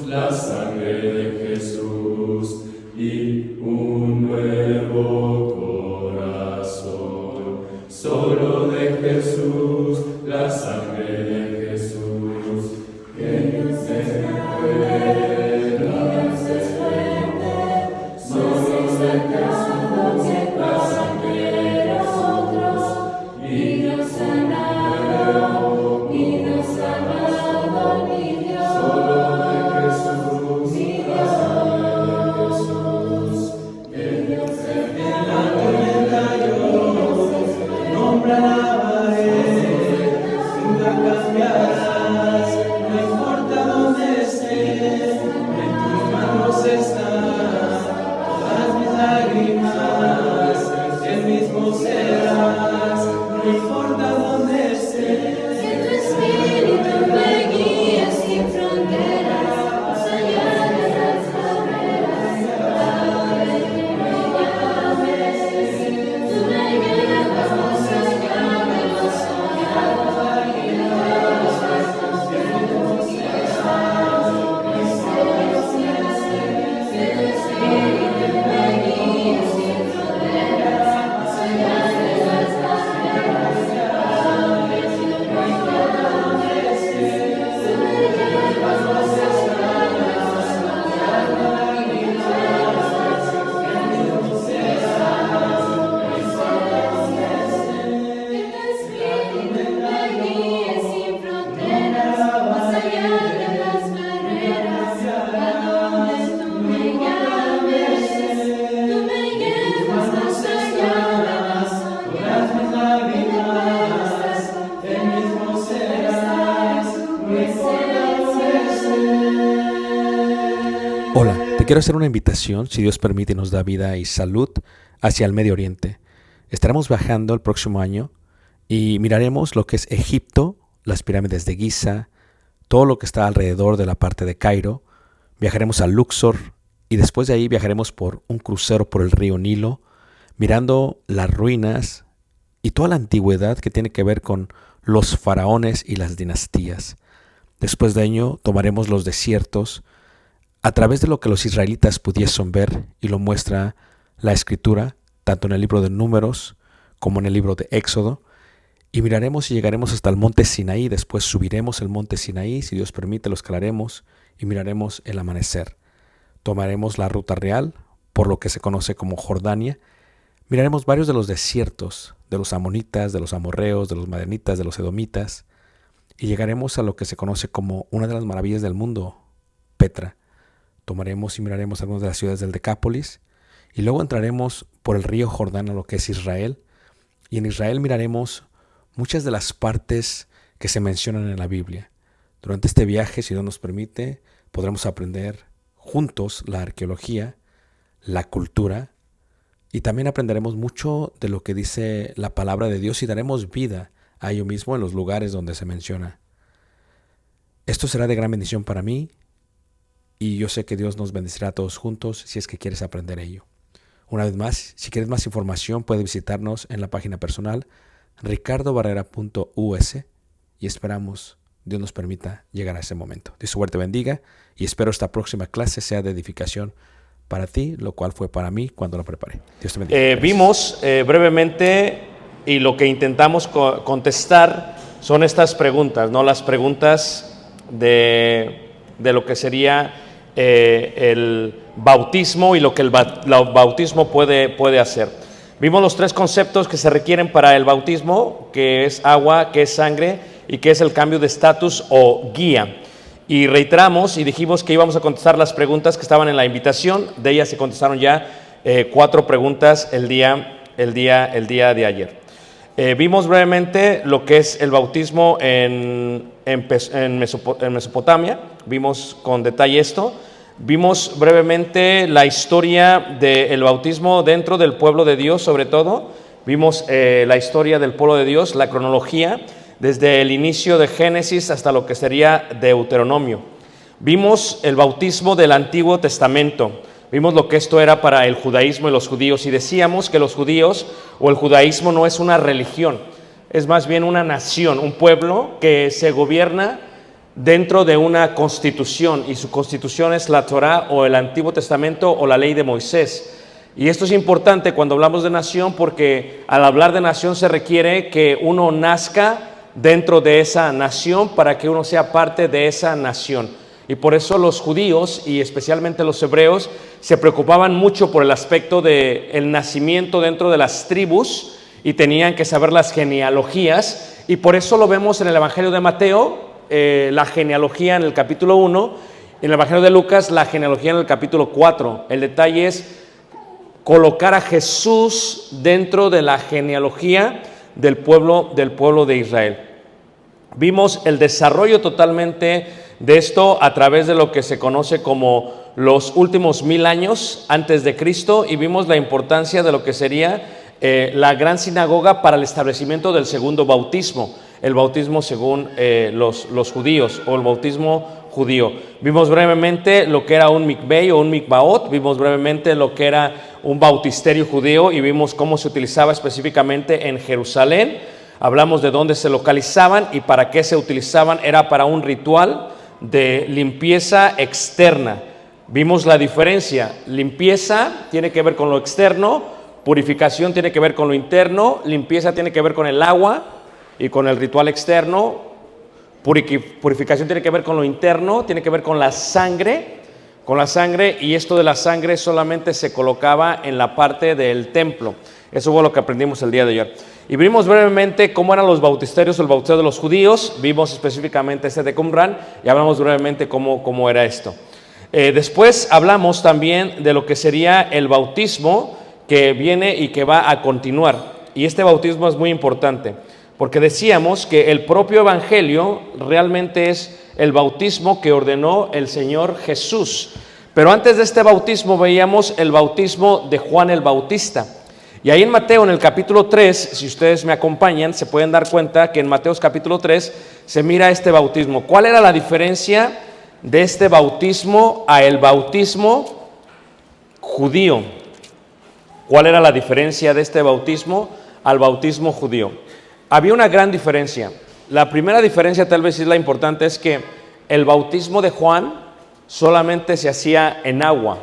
la sangre de Jesús y un nuevo corazón. Solo de Jesús, la sangre de Jesús, que no se pueda hacer. Solo de Jesús, la sangre de nosotros, y nos ha dado, y nos ha dado mi Dios. Solo de Jesús, mi Dios, que Dios se queda nombre alabaré, nunca cambiarás, no importa dónde esté, en tus manos están todas mis lágrimas, el mismo serás, no importa dónde esté. Que tu espíritu me guíe sin fronteras, más allá de las barreras, Padre, tú me llames, tú me llevas más allá de los soñados, y de los gastos que nos llevamos, que tu espíritu me guíe sin fronteras, más allá de las barreras, Padre, tú me llames, tú me llevas más allá de los soñados, y de los gastos que nos que tu espíritu me guíe sin fronteras, más allá de las barreras, a donde tú me llames, tú me llevas más allá de las Todas mis lágrimas, el mismo serás, no importa dónde estés. Hola, te quiero hacer una invitación, si Dios permite y nos da vida y salud, hacia el Medio Oriente. Estaremos viajando el próximo año y miraremos lo que es Egipto, las pirámides de Giza, todo lo que está alrededor de la parte de Cairo. Viajaremos a Luxor y después de ahí viajaremos por un crucero por el río Nilo, mirando las ruinas y toda la antigüedad que tiene que ver con los faraones y las dinastías. Después de ello tomaremos los desiertos a través de lo que los israelitas pudiesen ver, y lo muestra la Escritura, tanto en el libro de Números como en el libro de Éxodo, y miraremos y llegaremos hasta el monte Sinaí. Después subiremos el monte Sinaí, si Dios permite lo escalaremos y miraremos el amanecer. Tomaremos la ruta real por lo que se conoce como Jordania. Miraremos varios de los desiertos, de los amonitas, de los amorreos, de los madianitas, de los edomitas, y llegaremos a lo que se conoce como una de las maravillas del mundo, Petra. Tomaremos y miraremos algunas de las ciudades del Decápolis, y luego entraremos por el río Jordán a lo que es Israel, y en Israel miraremos muchas de las partes que se mencionan en la Biblia. Durante este viaje, si Dios nos permite, podremos aprender juntos la arqueología, la cultura, y también aprenderemos mucho de lo que dice la palabra de Dios y daremos vida a ello mismo en los lugares donde se menciona. Esto será de gran bendición para mí, y yo sé que Dios nos bendecirá a todos juntos si es que quieres aprender ello. Una vez más, si quieres más información, puedes visitarnos en la página personal ricardobarrera.us, y esperamos Dios nos permita llegar a ese momento. Dios te bendiga y espero esta próxima clase sea de edificación para ti, lo cual fue para mí cuando lo preparé. Dios te bendiga. Vimos brevemente, y lo que intentamos contestar son estas preguntas, ¿no? Las preguntas de lo que sería el bautismo y lo que el bautismo puede hacer. Vimos los tres conceptos que se requieren para el bautismo, que es agua, que es sangre y que es el cambio de estatus o guía. Y reiteramos y dijimos que íbamos a contestar las preguntas que estaban en la invitación. De ellas se contestaron ya 4 preguntas el día de ayer. Vimos brevemente lo que es el bautismo en Mesopotamia. Vimos con detalle esto. Vimos brevemente la historia del bautismo dentro del pueblo de Dios, sobre todo. Vimos la historia del pueblo de Dios, la cronología, desde el inicio de Génesis hasta lo que sería Deuteronomio. Vimos el bautismo del Antiguo Testamento. Vimos lo que esto era para el judaísmo y los judíos, y decíamos que los judíos o el judaísmo no es una religión, es más bien una nación, un pueblo que se gobierna dentro de una constitución, y su constitución es la Torá o el Antiguo Testamento o la ley de Moisés. Y esto es importante cuando hablamos de nación, porque al hablar de nación se requiere que uno nazca dentro de esa nación para que uno sea parte de esa nación. Y por eso los judíos y especialmente los hebreos se preocupaban mucho por el aspecto del nacimiento dentro de las tribus y tenían que saber las genealogías, y por eso lo vemos en el Evangelio de Mateo, la genealogía en el capítulo 1, en el Evangelio de Lucas la genealogía en el capítulo 4. El detalle es colocar a Jesús dentro de la genealogía del pueblo de Israel. Vimos el desarrollo totalmente de esto a través de lo que se conoce como los últimos 1000 años antes de Cristo, y vimos la importancia de lo que sería la gran sinagoga para el establecimiento del segundo bautismo, el bautismo según los judíos, o el bautismo judío. Vimos brevemente lo que era un mikvei o un mikvaot, vimos brevemente lo que era un bautisterio judío y vimos cómo se utilizaba específicamente en Jerusalén. Hablamos de dónde se localizaban y para qué se utilizaban. Era para un ritual de limpieza externa. Vimos la diferencia. Limpieza tiene que ver con lo externo, purificación tiene que ver con lo interno, limpieza tiene que ver con el agua y con el ritual externo. Purificación tiene que ver con lo interno, tiene que ver con la sangre, y esto de la sangre solamente se colocaba en la parte del templo. Eso fue lo que aprendimos el día de ayer. Y vimos brevemente cómo eran los bautisterios o el bautizado de los judíos. Vimos específicamente este de Qumran y hablamos brevemente cómo era esto. Después hablamos también de lo que sería el bautismo que viene y que va a continuar. Y este bautismo es muy importante, porque decíamos que el propio Evangelio realmente es el bautismo que ordenó el Señor Jesús. Pero antes de este bautismo veíamos el bautismo de Juan el Bautista. Y ahí en Mateo, en el capítulo 3, si ustedes me acompañan, se pueden dar cuenta que en Mateo capítulo 3 se mira este bautismo. ¿Cuál era la diferencia de este bautismo a el bautismo judío? ¿Cuál era la diferencia de este bautismo al bautismo judío? Había una gran diferencia. La primera diferencia, tal vez es la importante, es que el bautismo de Juan solamente se hacía en agua.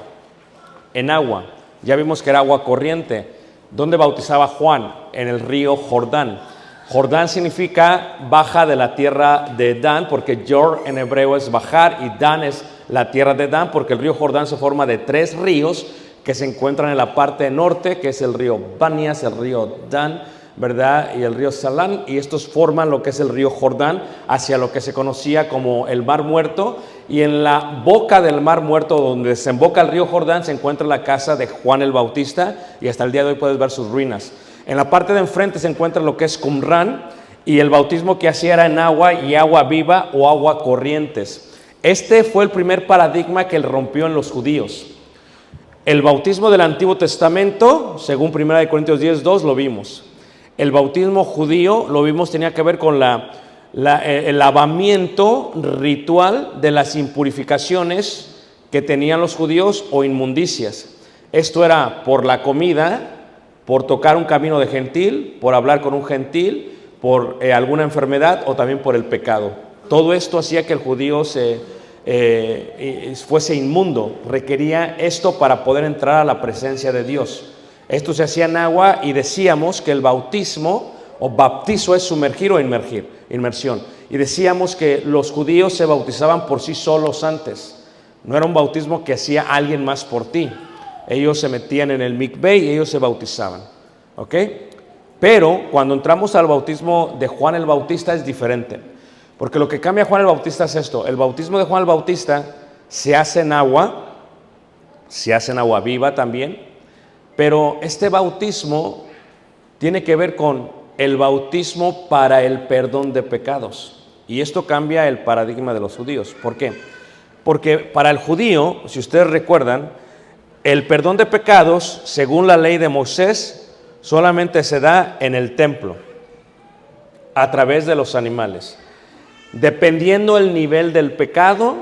Ya vimos que era agua corriente. ¿Dónde bautizaba Juan? En el río Jordán. Jordán significa baja de la tierra de Dan, porque Jor en hebreo es bajar y Dan es la tierra de Dan, porque el río Jordán se forma de 3 ríos que se encuentran en la parte norte, que es el río Banias, el río Dan, ¿verdad? Y el río Salán, y estos forman lo que es el río Jordán hacia lo que se conocía como el Mar Muerto, y en la boca del Mar Muerto, donde desemboca el río Jordán, se encuentra la casa de Juan el Bautista, y hasta el día de hoy puedes ver sus ruinas. En la parte de enfrente se encuentra lo que es Qumran, y el bautismo que hacía era en agua y agua viva o agua corrientes. Este fue el primer paradigma que él rompió en los judíos. El bautismo del Antiguo Testamento, según 1 Corintios 10:2, lo vimos. El bautismo judío, lo vimos, tenía que ver con el lavamiento ritual de las impurificaciones que tenían los judíos o inmundicias. Esto era por la comida, por tocar un camino de gentil, por hablar con un gentil, por alguna enfermedad o también por el pecado. Todo esto hacía que el judío fuese inmundo. Requería esto para poder entrar a la presencia de Dios. Esto se hacía en agua y decíamos que el bautismo o baptizo es sumergir o inmersión. Y decíamos que los judíos se bautizaban por sí solos antes. No era un bautismo que hacía alguien más por ti. Ellos se metían en el mikvei y ellos se bautizaban. ¿Ok? Pero cuando entramos al bautismo de Juan el Bautista es diferente. Porque lo que cambia a Juan el Bautista es esto. El bautismo de Juan el Bautista se hace en agua viva también. Pero este bautismo tiene que ver con el bautismo para el perdón de pecados. Y esto cambia el paradigma de los judíos. ¿Por qué? Porque para el judío, si ustedes recuerdan, el perdón de pecados, según la ley de Moisés, solamente se da en el templo, a través de los animales. Dependiendo el nivel del pecado,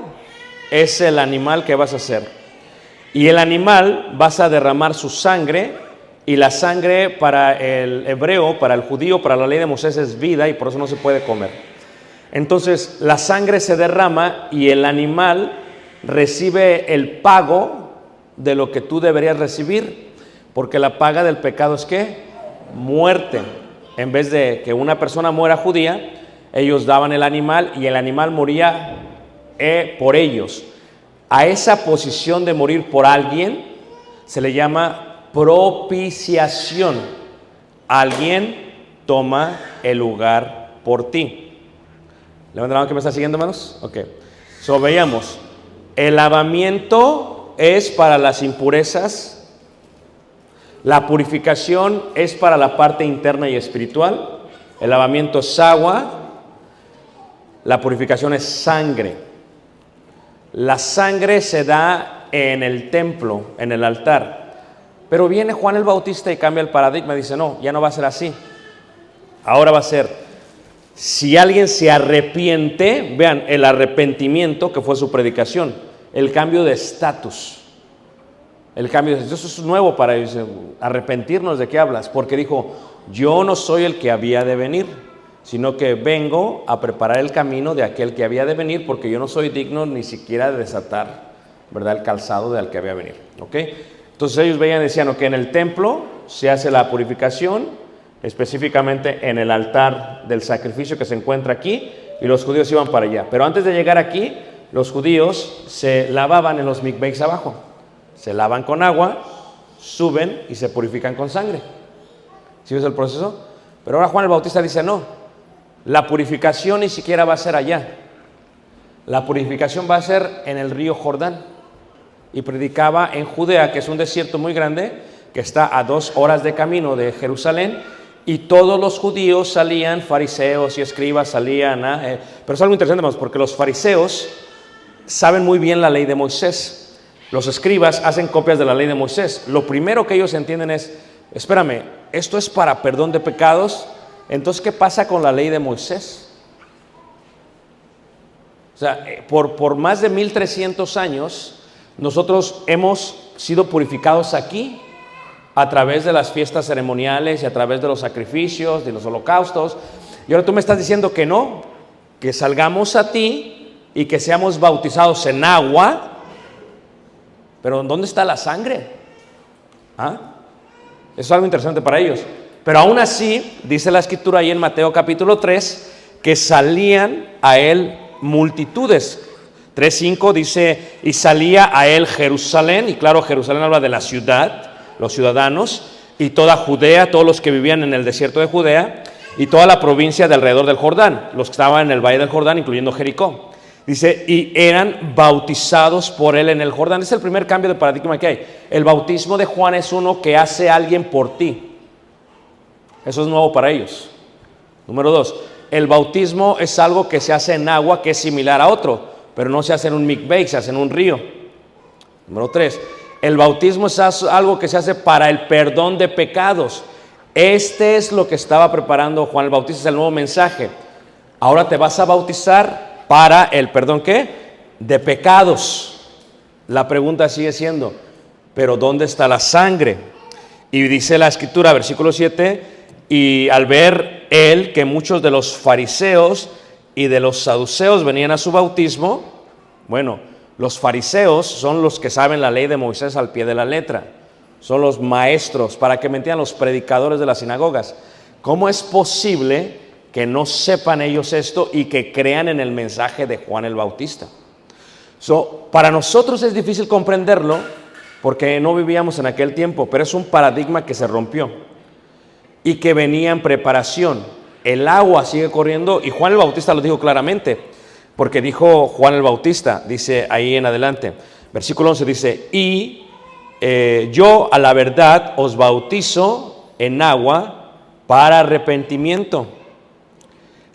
es el animal que vas a hacer. Y el animal vas a derramar su sangre, y la sangre para el hebreo, para el judío, para la ley de Moisés es vida, y por eso no se puede comer. Entonces la sangre se derrama y el animal recibe el pago de lo que tú deberías recibir, porque la paga del pecado es ¿qué? Muerte. En vez de que una persona muera judía, ellos daban el animal y el animal moría por ellos. A esa posición de morir por alguien se le llama propiciación. Alguien toma el lugar por ti. ¿Levanta la mano que me está siguiendo, hermanos? Ok. So, veíamos, el lavamiento es para las impurezas, la purificación es para la parte interna y espiritual, el lavamiento es agua, la purificación es sangre. La sangre se da en el templo, en el altar. Pero viene Juan el Bautista y cambia el paradigma. Dice, no, ya no va a ser así. Ahora va a ser, si alguien se arrepiente, vean, el arrepentimiento que fue su predicación, el cambio de estatus. El cambio de, eso es nuevo para ellos. Arrepentirnos, ¿de qué hablas? Porque dijo, yo no soy el que había de venir, sino que vengo a preparar el camino de aquel que había de venir, porque yo no soy digno ni siquiera de desatar, ¿verdad?, el calzado del que había de venir. ¿Ok? Entonces ellos veían, decían, que en el templo se hace la purificación, específicamente en el altar del sacrificio que se encuentra aquí, y los judíos iban para allá. Pero antes de llegar aquí, los judíos se lavaban en los mikveis abajo. Se lavan con agua, suben y se purifican con sangre. ¿Sí ves el proceso? Pero ahora Juan el Bautista dice, no. La purificación ni siquiera va a ser allá. La purificación va a ser en el río Jordán. Y predicaba en Judea, que es un desierto muy grande, que está a 2 horas de camino de Jerusalén, y todos los judíos salían, fariseos y escribas salían. Pero es algo interesante, hermanos, porque los fariseos saben muy bien la ley de Moisés. Los escribas hacen copias de la ley de Moisés. Lo primero que ellos entienden es, espérame, esto es para perdón de pecados. Entonces, ¿qué pasa con la ley de Moisés? O sea, por más de 1300 años, nosotros hemos sido purificados aquí a través de las fiestas ceremoniales y a través de los sacrificios, de los holocaustos. Y ahora tú me estás diciendo que no, que salgamos a ti y que seamos bautizados en agua. Pero ¿dónde está la sangre? Eso es algo interesante para ellos. Pero aún así, dice la escritura ahí en Mateo capítulo 3, que salían a él multitudes. 3:5 dice, y salía a él Jerusalén, y claro, Jerusalén habla de la ciudad, los ciudadanos, y toda Judea, todos los que vivían en el desierto de Judea, y toda la provincia de alrededor del Jordán, los que estaban en el valle del Jordán, incluyendo Jericó. Dice, y eran bautizados por él en el Jordán. Es el primer cambio de paradigma que hay. El bautismo de Juan es uno que hace alguien por ti. Eso es nuevo para ellos. Número 2, el bautismo es algo que se hace en agua, que es similar a otro, pero no se hace en un mikveh, se hace en un río. Número 3, el bautismo es algo que se hace para el perdón de pecados. Este es lo que estaba preparando Juan el Bautista, es el nuevo mensaje. Ahora te vas a bautizar para el perdón, ¿qué? De pecados. La pregunta sigue siendo, ¿pero dónde está la sangre? Y dice la escritura, versículo 7, y al ver él que muchos de los fariseos y de los saduceos venían a su bautismo, bueno, los fariseos son los que saben la ley de Moisés al pie de la letra, son los maestros, para que me entiendan, los predicadores de las sinagogas. ¿Cómo es posible que no sepan ellos esto y que crean en el mensaje de Juan el Bautista? Para nosotros es difícil comprenderlo porque no vivíamos en aquel tiempo, pero es un paradigma que se rompió y que venía en preparación. El agua sigue corriendo y Juan el Bautista lo dijo claramente, porque dijo Juan el Bautista, dice ahí en adelante, versículo 11 dice, y yo a la verdad os bautizo en agua para arrepentimiento,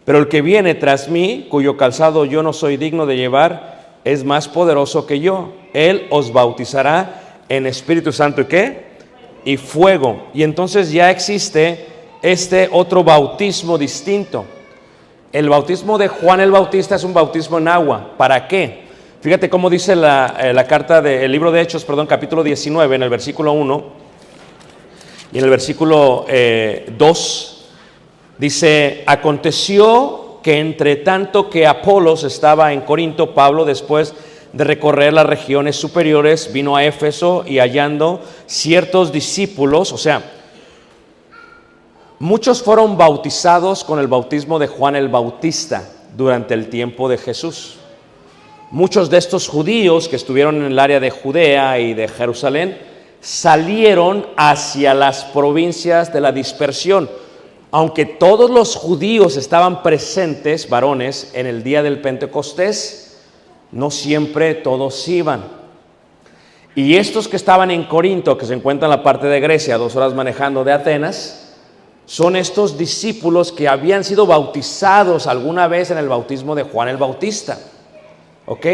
pero el que viene tras mí, cuyo calzado yo no soy digno de llevar, es más poderoso que yo. Él os bautizará en Espíritu Santo y ¿qué? Y fuego. Y entonces ya existe este otro bautismo distinto. El bautismo de Juan el Bautista es un bautismo en agua. ¿Para qué? Fíjate cómo dice la carta del libro de Hechos, capítulo 19, en el versículo 1 y en el versículo 2, dice, aconteció que entre tanto que Apolos estaba en Corinto, Pablo, después de recorrer las regiones superiores, vino a Éfeso y hallando ciertos discípulos, o sea, muchos fueron bautizados con el bautismo de Juan el Bautista durante el tiempo de Jesús. Muchos de estos judíos que estuvieron en el área de Judea y de Jerusalén salieron hacia las provincias de la dispersión. Aunque todos los judíos estaban presentes, varones, en el día del Pentecostés, no siempre todos iban. Y estos que estaban en Corinto, que se encuentran en la parte de Grecia, 2 horas manejando de Atenas, son estos discípulos que habían sido bautizados alguna vez en el bautismo de Juan el Bautista. ¿Ok?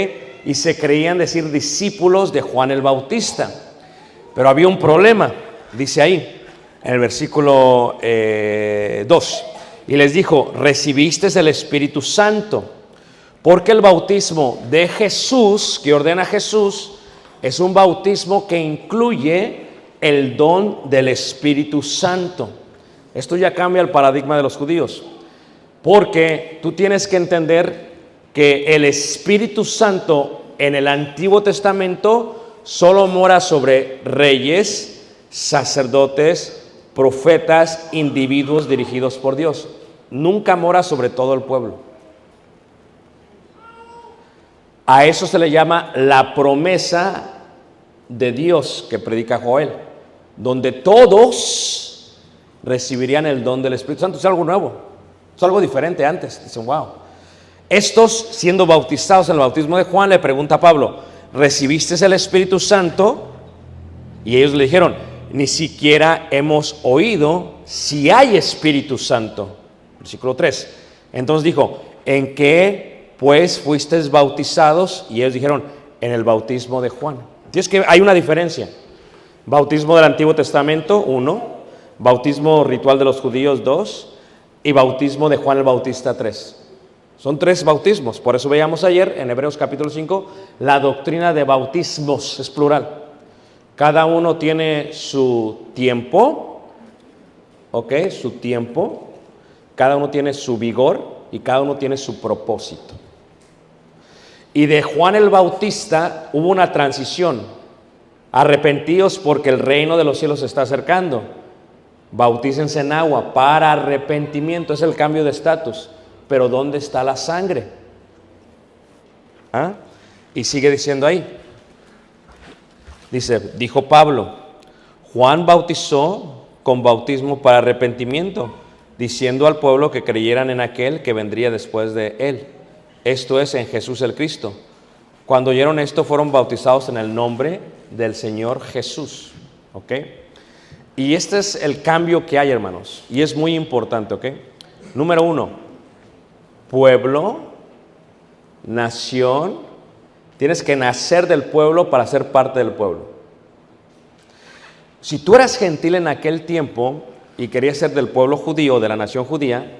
Y se creían decir discípulos de Juan el Bautista. Pero había un problema, dice ahí, en el versículo 2. Y les dijo, ¿recibiste el Espíritu Santo? Porque el bautismo de Jesús, que ordena Jesús, es un bautismo que incluye el don del Espíritu Santo. Esto ya cambia el paradigma de los judíos. Porque tú tienes que entender que el Espíritu Santo en el Antiguo Testamento solo mora sobre reyes, sacerdotes, profetas, individuos dirigidos por Dios. Nunca mora sobre todo el pueblo. A eso se le llama la promesa de Dios que predica Joel, donde todos recibirían el don del Espíritu Santo. Es algo nuevo, es algo diferente antes. Dicen, wow. Estos, siendo bautizados en el bautismo de Juan, le pregunta a Pablo, ¿recibiste el Espíritu Santo? Y ellos le dijeron, ni siquiera hemos oído si hay Espíritu Santo. Versículo 3. Entonces dijo, ¿en qué pues fuisteis bautizados? Y ellos dijeron, en el bautismo de Juan. Entonces que hay una diferencia. Bautismo del Antiguo Testamento, 1. Bautismo ritual de los judíos, 2. Y bautismo de Juan el Bautista, 3. Son 3 bautismos. Por eso veíamos ayer en Hebreos capítulo 5 la doctrina de bautismos, es plural. Cada uno tiene su tiempo, ¿ok? Su tiempo. Cada uno tiene su vigor y cada uno tiene su propósito. Y de Juan el Bautista hubo una transición. Arrepentíos porque el reino de los cielos se está acercando. Bautícense en agua para arrepentimiento. Es el cambio de estatus. Pero ¿dónde está la sangre? ¿Ah? Y sigue diciendo ahí. Dice, dijo Pablo, Juan bautizó con bautismo para arrepentimiento, diciendo al pueblo que creyeran en aquel que vendría después de él. Esto es, en Jesús el Cristo. Cuando oyeron esto, fueron bautizados en el nombre del Señor Jesús. ¿Ok? Y este es el cambio que hay, hermanos. Y es muy importante, ¿ok? Número 1. Pueblo, nación, tienes que nacer del pueblo para ser parte del pueblo. Si tú eras gentil en aquel tiempo y querías ser del pueblo judío, de la nación judía,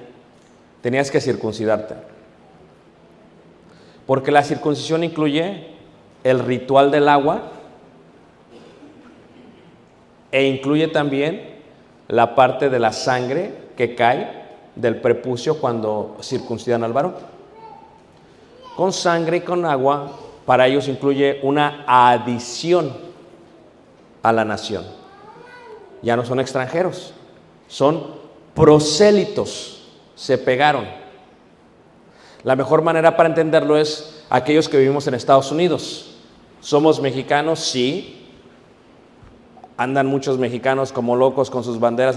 tenías que circuncidarte. Porque la circuncisión incluye el ritual del agua e incluye también la parte de la sangre que cae del prepucio cuando circuncidan al varón. Con sangre y con agua, para ellos incluye una adición a la nación. Ya no son extranjeros, son prosélitos, se pegaron. La mejor manera para entenderlo es aquellos que vivimos en Estados Unidos. ¿Somos mexicanos? Sí. ¿Andan muchos mexicanos como locos con sus banderas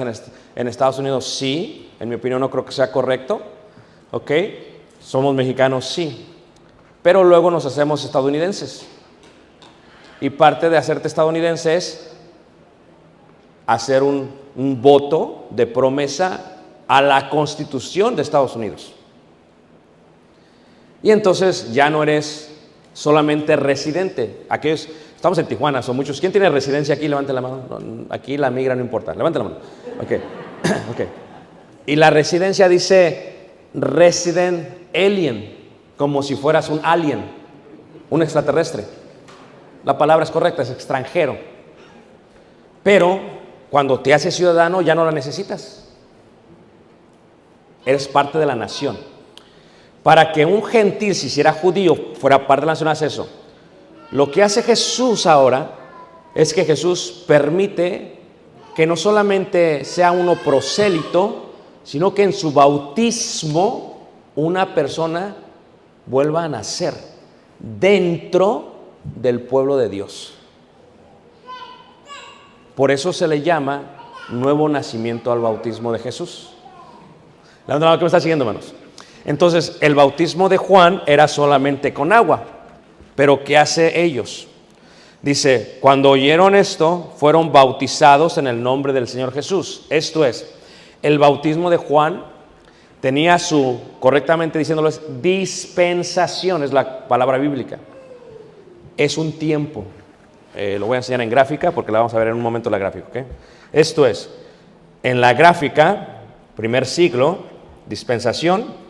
en Estados Unidos? Sí. En mi opinión no creo que sea correcto. ¿Ok? Somos mexicanos, sí. Pero luego nos hacemos estadounidenses. Y parte de hacerte estadounidense es hacer un voto de promesa a la Constitución de Estados Unidos. Y entonces ya no eres solamente residente. Aquellos, estamos en Tijuana, son muchos. ¿Quién tiene residencia aquí? Levante la mano. No, aquí la migra no importa. Levante la mano. Ok. Ok. Y la residencia dice resident alien, como si fueras un alien, un extraterrestre. La palabra es correcta, es extranjero. Pero cuando te haces ciudadano ya no la necesitas. Eres parte de la nación. para que un gentil se hiciera judío, fuera parte de la nación, hace eso. Lo que hace Jesús ahora es que Jesús permite que no solamente sea uno prosélito, sino que en su bautismo una persona vuelva a nacer dentro del pueblo de Dios. Por eso se le llama nuevo nacimiento al bautismo de Jesús. ¿La que me está siguiendo, hermanos? Entonces, el bautismo de Juan era solamente con agua, pero ¿qué hace ellos? Dice, cuando oyeron esto, fueron bautizados en el nombre del Señor Jesús. Esto es, el bautismo de Juan tenía su, correctamente diciéndolo, es dispensación, es la palabra bíblica. Es un tiempo. Lo voy a enseñar en gráfica porque la vamos a ver en un momento la gráfica, ¿ok? Esto es, en la gráfica, primer siglo, dispensación,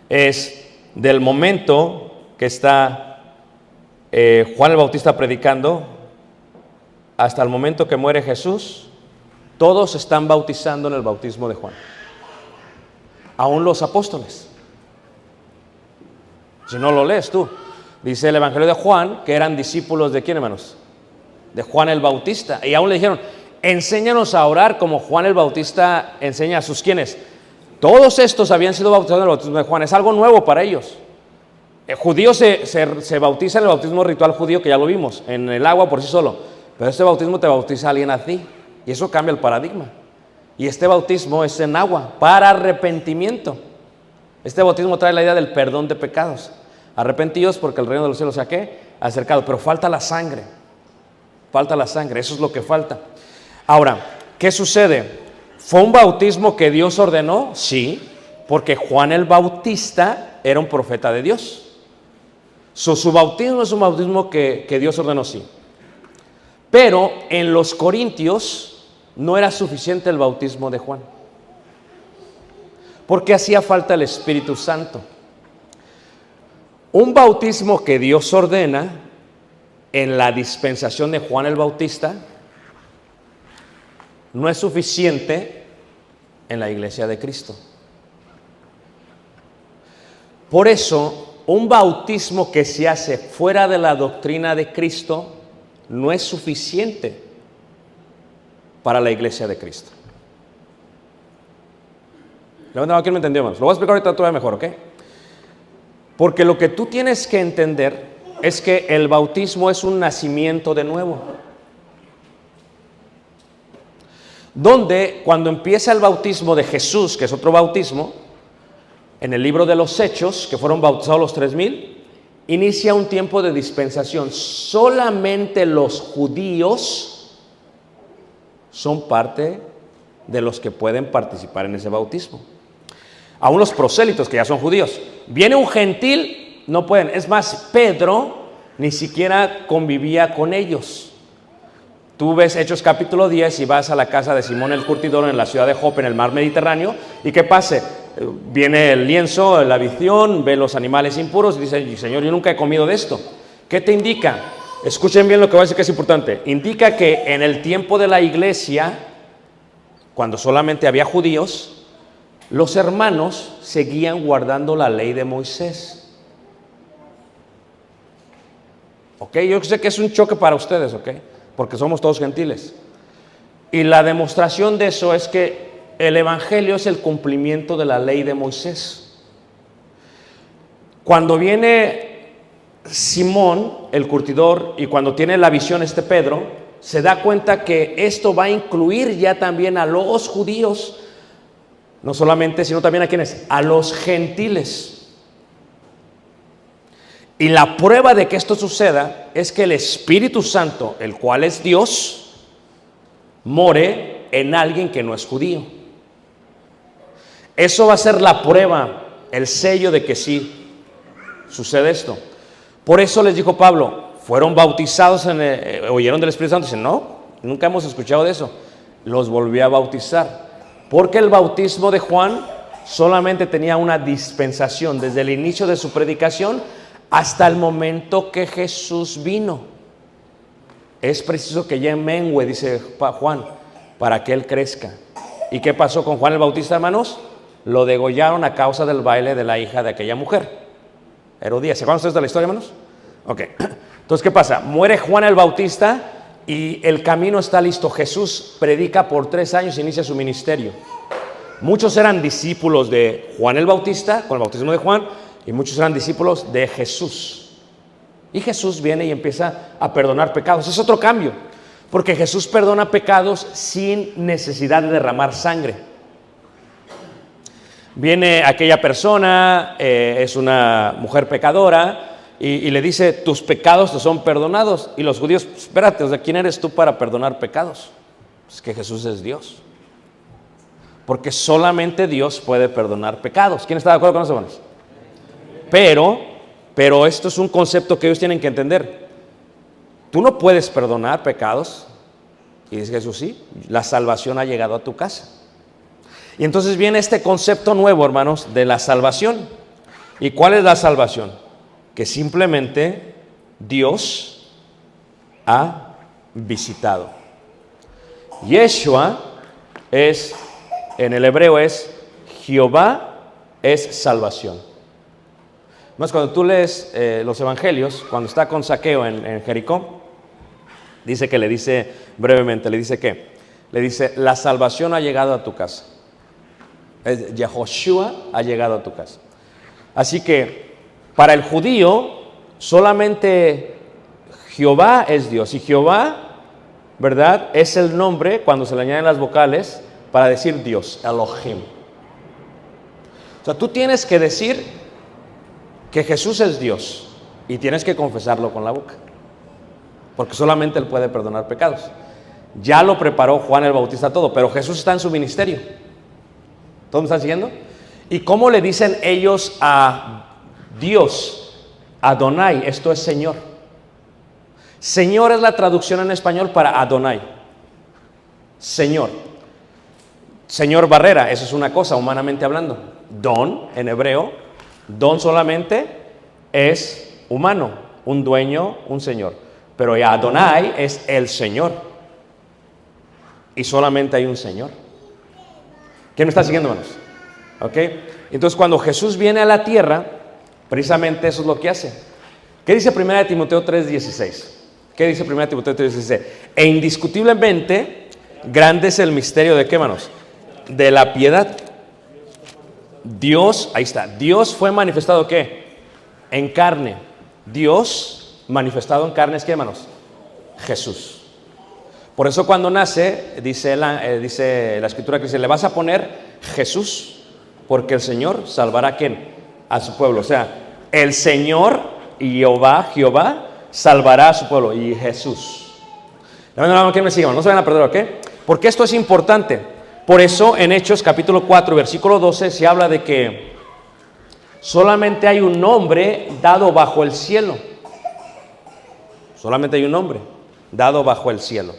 es del momento que está Juan el Bautista predicando hasta el momento que muere Jesús. Todos están bautizando en el bautismo de Juan, aún los apóstoles. Si no lo lees tú, dice el Evangelio de Juan que eran discípulos de ¿quién, hermanos? De Juan el Bautista, y aún le dijeron, enséñanos a orar como Juan el Bautista enseña a sus ¿quiénes? Todos estos habían sido bautizados en el bautismo de Juan, es algo nuevo para ellos. El judío se bautiza en el bautismo ritual judío, que ya lo vimos, en el agua por sí solo, pero este bautismo te bautiza alguien a ti, y eso cambia el paradigma. Y este bautismo es en agua, para arrepentimiento. Este bautismo trae la idea del perdón de pecados. Arrepentidos porque el reino de los cielos se ha ¿qué? Acercado, pero falta la sangre. Falta la sangre, eso es lo que falta. Ahora, ¿qué sucede? ¿Fue un bautismo que Dios ordenó? Sí, porque Juan el Bautista era un profeta de Dios. Su bautismo es un bautismo que Dios ordenó, sí. Pero en los Corintios no era suficiente el bautismo de Juan, porque hacía falta el Espíritu Santo. Un bautismo que Dios ordena en la dispensación de Juan el Bautista no es suficiente en la iglesia de Cristo. Por eso, un bautismo que se hace fuera de la doctrina de Cristo no es suficiente para la iglesia de Cristo. ¿Quién me entendió, hermanos? Lo voy a explicar ahorita todavía mejor, ¿ok? Porque lo que tú tienes que entender es que el bautismo es un nacimiento de nuevo. Donde cuando empieza el bautismo de Jesús, que es otro bautismo, en el libro de los Hechos, que fueron bautizados los 3,000, inicia un tiempo de dispensación. Solamente los judíos son parte de los que pueden participar en ese bautismo. Aún los prosélitos, que ya son judíos. Viene un gentil, no pueden. Es más, Pedro ni siquiera convivía con ellos. Tú ves Hechos capítulo 10 y vas a la casa de Simón el curtidor en la ciudad de Jope, en el mar Mediterráneo, y ¿qué pasa? Viene el lienzo, la visión, ve los animales impuros y dice, Señor, yo nunca he comido de esto. ¿Qué te indica? Escuchen bien lo que voy a decir, que es importante. Indica que en el tiempo de la iglesia, cuando solamente había judíos, los hermanos seguían guardando la ley de Moisés. ¿Ok? Yo sé que es un choque para ustedes, ¿ok? Porque somos todos gentiles. Y la demostración de eso es que el evangelio es el cumplimiento de la ley de Moisés. Cuando viene Simón, el curtidor, y cuando tiene la visión Pedro, se da cuenta que esto va a incluir ya también a los judíos, no solamente, sino también a quienes, a los gentiles. Y la prueba de que esto suceda es que el Espíritu Santo, el cual es Dios, more en alguien que no es judío. Eso va a ser la prueba, el sello de que sí sucede esto. Por eso les dijo Pablo, fueron bautizados, oyeron del Espíritu Santo. Dicen, no, nunca hemos escuchado de eso. Los volvió a bautizar. Porque el bautismo de Juan solamente tenía una dispensación desde el inicio de su predicación hasta el momento que Jesús vino. Es preciso que ya mengue, dice Juan, para que él crezca. ¿Y qué pasó con Juan el Bautista, hermanos? lo degollaron a causa del baile de la hija de aquella mujer, Herodías. ¿Se acuerdan ustedes de la historia, hermanos? Ok. Entonces, ¿qué pasa? Muere Juan el Bautista y el camino está listo. Jesús predica por 3 años e inicia su ministerio. Muchos eran discípulos de Juan el Bautista, con el bautismo de Juan, y muchos eran discípulos de Jesús. Y Jesús viene y empieza a perdonar pecados. Es otro cambio, porque Jesús perdona pecados sin necesidad de derramar sangre. Viene aquella persona, es una mujer pecadora, y le dice, tus pecados te son perdonados. Y los judíos, espérate, o sea, ¿quién eres tú para perdonar pecados? Es que Jesús es Dios. Porque solamente Dios puede perdonar pecados. ¿Quién está de acuerdo con eso, hermanos? Pero esto es un concepto que ellos tienen que entender. Tú no puedes perdonar pecados. Y dice Jesús, sí, la salvación ha llegado a tu casa. Y entonces viene este concepto nuevo, hermanos, de la salvación. ¿Y cuál es la salvación? Que simplemente Dios ha visitado. Yeshua es, en el hebreo es, Jehová es salvación. Más cuando tú lees los evangelios, cuando está con Zaqueo en Jericó, dice que le dice brevemente, le dice ¿qué? Le dice, la salvación ha llegado a tu casa. Yehoshua ha llegado a tu casa. Así que para el judío solamente Jehová es Dios. Y Jehová, ¿verdad? Es el nombre cuando se le añaden las vocales para decir Dios, Elohim. O sea, tú tienes que decir que Jesús es Dios y tienes que confesarlo con la boca, porque solamente Él puede perdonar pecados. Ya lo preparó Juan el Bautista todo, pero Jesús está en su ministerio. ¿Todos me están siguiendo? ¿Y cómo le dicen ellos a Dios? Adonai, esto es Señor. Señor es la traducción en español para Adonai. Señor. Señor Barrera, eso es una cosa humanamente hablando. Don, en hebreo, don solamente es humano, un dueño, un señor. Pero ya Adonai es el Señor. Y solamente hay un Señor. ¿Quién me está siguiendo, hermanos? ¿Ok? Entonces, cuando Jesús viene a la tierra, precisamente eso es lo que hace. ¿Qué dice 1 Timoteo 3:16? ¿Qué dice 1 Timoteo 3:16? E indiscutiblemente, grande es el misterio de qué, hermanos? De la piedad. Dios, ahí está, Dios fue manifestado ¿qué? En carne. Dios manifestado en carne es ¿qué, hermanos? Jesús. Por eso cuando nace, dice la escritura que dice, le vas a poner Jesús, porque el Señor salvará ¿a quién? A su pueblo. O sea, el Señor Jehová salvará a su pueblo. Y Jesús. ¿Quién me sigue? No se van a perder, ¿ok? Porque esto es importante. Por eso en Hechos capítulo 4, versículo 12, se habla de que solamente hay un nombre dado bajo el cielo. Solamente hay un nombre dado bajo el cielo.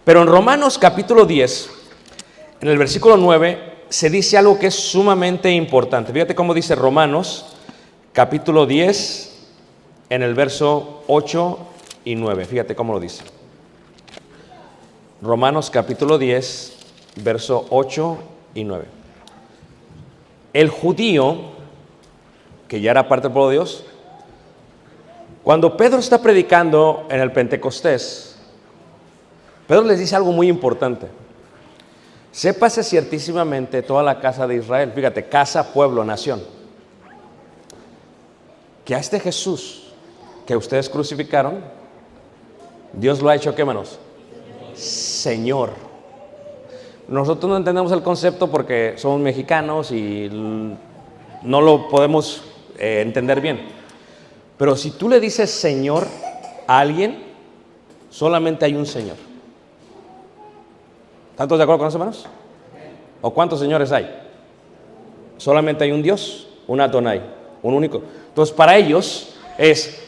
Pero en Romanos capítulo 10, en el versículo 9, se dice algo que es sumamente importante. Fíjate cómo dice Romanos capítulo 10, en el verso 8 y 9. Fíjate cómo lo dice. Romanos capítulo 10, verso 8 y 9. El judío, que ya era parte del pueblo de Dios, cuando Pedro está predicando en el Pentecostés, Pedro les dice algo muy importante. Sépase ciertísimamente toda la casa de Israel, fíjate, casa, pueblo, nación, que a este Jesús que ustedes crucificaron, Dios lo ha hecho, ¿qué, hermanos? Señor. Nosotros no entendemos el concepto porque somos mexicanos y no lo podemos entender bien. Pero si tú le dices Señor a alguien, solamente hay un Señor. ¿Están todos de acuerdo con eso, hermanos? ¿O cuántos señores hay? Solamente hay un Dios, un Adonai, un único. Entonces, para ellos es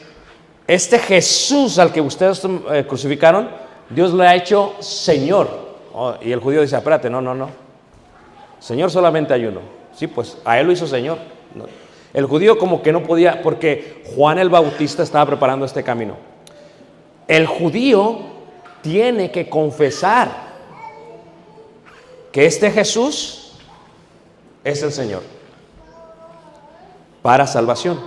este Jesús al que ustedes crucificaron, Dios le ha hecho Señor. Oh, y el judío dice, espérate, no. Señor solamente hay uno. Sí, pues a él lo hizo Señor. No. El judío como que no podía, porque Juan el Bautista estaba preparando este camino. El judío tiene que confesar que este Jesús es el Señor para salvación.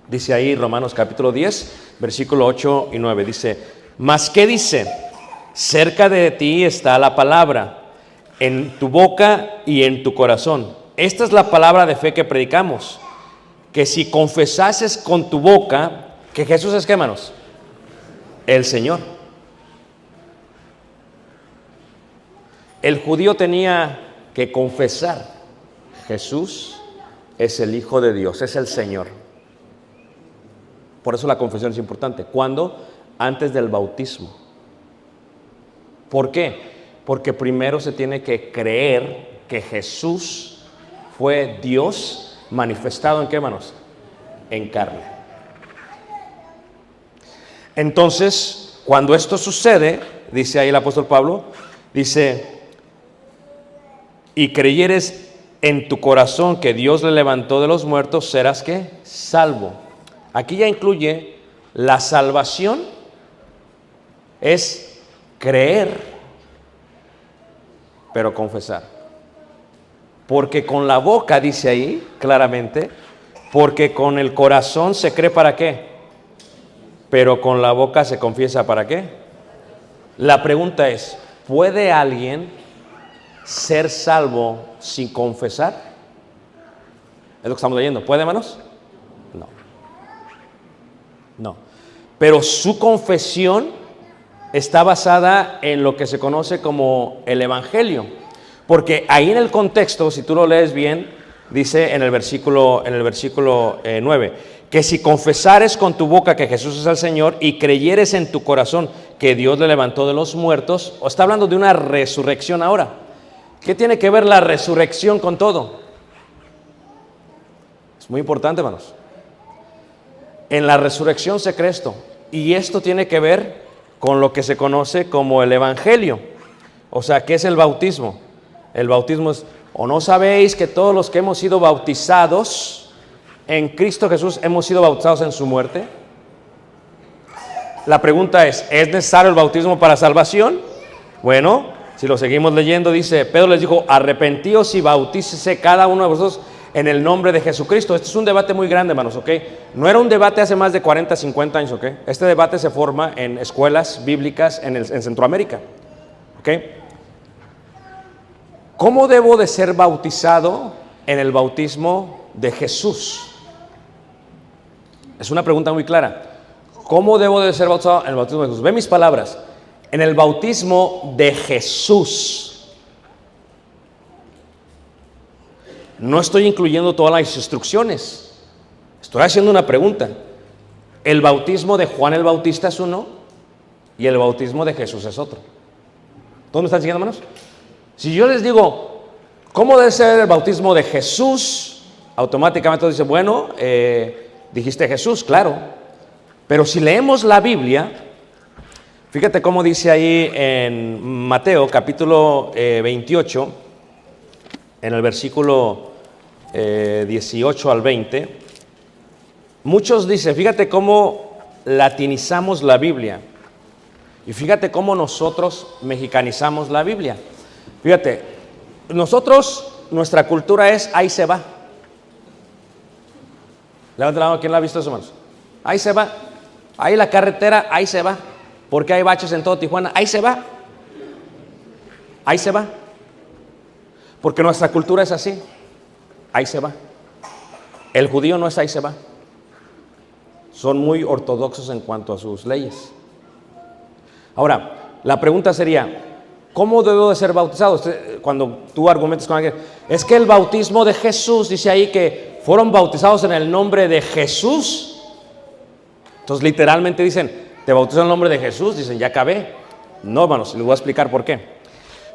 Dice ahí Romanos capítulo 10, versículo 8 y 9. Dice, ¿mas qué dice? Cerca de ti está la palabra, en tu boca y en tu corazón. Esta es la palabra de fe que predicamos, que si confesases con tu boca que Jesús es, ¿qué, hermanos? El Señor. El judío tenía que confesar, Jesús es el Hijo de Dios, es el Señor. Por eso la confesión es importante. ¿Cuándo? Antes del bautismo. ¿Por qué? Porque primero se tiene que creer que Jesús fue Dios manifestado ¿en qué, hermanos? En carne. Entonces, cuando esto sucede, dice ahí el apóstol Pablo, dice, y creyeres en tu corazón que Dios le levantó de los muertos, serás ¿qué? Salvo. Aquí ya incluye la salvación, es creer, pero confesar. Porque con la boca, dice ahí claramente, porque con el corazón se cree ¿para qué? Pero con la boca se confiesa ¿para qué? La pregunta es, ¿puede alguien ser salvo sin confesar? Es lo que estamos leyendo. ¿Puede, hermanos? No. No. Pero su confesión está basada en lo que se conoce como el Evangelio. Porque ahí en el contexto, si tú lo lees bien, dice en el versículo 9, que si confesares con tu boca que Jesús es el Señor y creyeres en tu corazón que Dios le levantó de los muertos, o está hablando de una resurrección ahora. ¿Qué tiene que ver la resurrección con todo? Es muy importante, hermanos. En la resurrección se cree esto, y esto tiene que ver con lo que se conoce como el Evangelio. O sea, ¿qué es el bautismo? El bautismo es, ¿o no sabéis que todos los que hemos sido bautizados en Cristo Jesús hemos sido bautizados en su muerte? La pregunta ¿es necesario el bautismo para salvación? Bueno, si lo seguimos leyendo, dice, Pedro les dijo, arrepentíos y bautícese cada uno de vosotros en el nombre de Jesucristo. Este es un debate muy grande, hermanos, ¿ok? No era un debate hace más de 40, 50 años, ¿ok? Este debate se forma en escuelas bíblicas en Centroamérica, ¿ok? ¿Cómo debo de ser bautizado en el bautismo de Jesús? Es una pregunta muy clara. ¿Cómo debo de ser bautizado en el bautismo de Jesús? Ve mis palabras. En el bautismo de Jesús. No estoy incluyendo todas las instrucciones. Estoy haciendo una pregunta. El bautismo de Juan el Bautista es uno y el bautismo de Jesús es otro. ¿Todos me están siguiendo, hermanos? Si yo les digo, ¿cómo debe ser el bautismo de Jesús? Automáticamente dicen, bueno, dijiste Jesús, claro. Pero si leemos la Biblia, fíjate cómo dice ahí en Mateo capítulo 28, en el versículo 18 al 20. Muchos dicen, fíjate cómo latinizamos la Biblia. Y fíjate cómo nosotros mexicanizamos la Biblia. Fíjate, nosotros, nuestra cultura es, ahí se va. Levanta la mano, ¿quién la ha visto eso, hermanos? Ahí se va. Ahí la carretera, ahí se va. Porque hay baches en todo Tijuana, ahí se va. Ahí se va. Porque nuestra cultura es así. Ahí se va. El judío no es ahí se va. Son muy ortodoxos en cuanto a sus leyes. Ahora, la pregunta sería, ¿cómo debo de ser bautizado? Cuando tú argumentas con alguien, es que el bautismo de Jesús, dice ahí que fueron bautizados en el nombre de Jesús. Entonces literalmente dicen, ¿te bautizó en el nombre de Jesús? Dicen, ya acabé. No, hermanos, les voy a explicar por qué.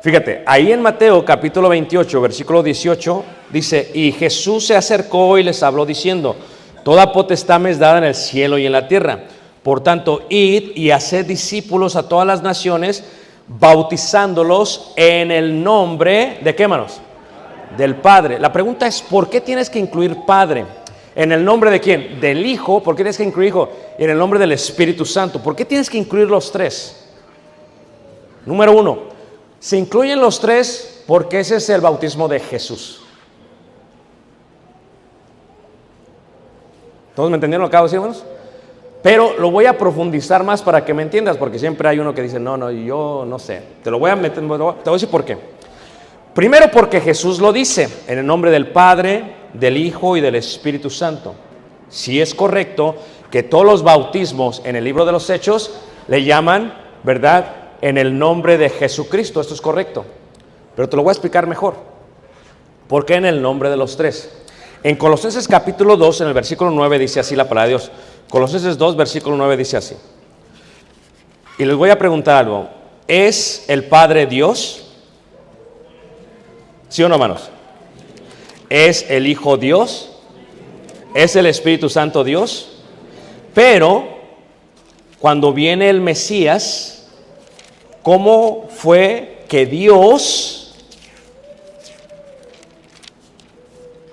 Fíjate, ahí en Mateo capítulo 28, versículo 18, dice, y Jesús se acercó y les habló diciendo, toda potestad me es dada en el cielo y en la tierra. Por tanto, id y haced discípulos a todas las naciones, bautizándolos en el nombre, ¿de qué, hermanos? Del Padre. La pregunta es, ¿por qué tienes que incluir Padre? ¿En el nombre de quién? Del Hijo. ¿Por qué tienes que incluir Hijo? Y en el nombre del Espíritu Santo. ¿Por qué tienes que incluir los tres? Número uno, se incluyen los tres porque ese es el bautismo de Jesús. ¿Todos me entendieron lo que acabo de decir, hermanos? Pero lo voy a profundizar más para que me entiendas, porque siempre hay uno que dice, no, yo no sé. Te lo voy a meter, te voy a decir por qué. Primero porque Jesús lo dice, en el nombre del Padre, del Hijo y del Espíritu Santo. Si es correcto que todos los bautismos en el libro de los Hechos le llaman, ¿verdad?, en el nombre de Jesucristo. Esto es correcto. Pero te lo voy a explicar mejor. ¿Por qué en el nombre de los tres? En Colosenses capítulo 2, en el versículo 9, dice así la palabra de Dios. Colosenses 2, versículo 9 dice así. Y les voy a preguntar algo. ¿Es el Padre Dios? ¿Sí o no, hermanos? ¿Es el Hijo Dios? ¿Es el Espíritu Santo Dios? Pero cuando viene el Mesías, ¿cómo fue que Dios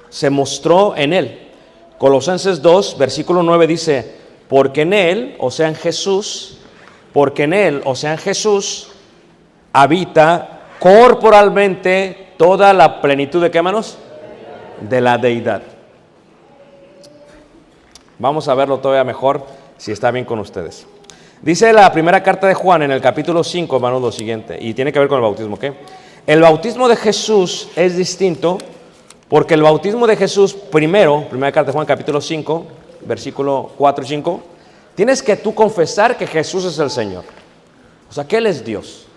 se mostró en él? Colosenses 2, versículo 9 dice, porque en él, o sea en Jesús, porque en él, o sea en Jesús, habita corporalmente toda la plenitud de, ¿qué, hermanos? De la deidad. Vamos a verlo todavía mejor, si está bien con ustedes. Dice la primera carta de Juan en el capítulo 5, hermanos, lo siguiente, y tiene que ver con el bautismo, ¿ok? El bautismo de Jesús es distinto, porque el bautismo de Jesús, primera carta de Juan, capítulo 5, versículo 4 y 5, tienes que tú confesar que Jesús es el Señor. O sea, que Él es Dios,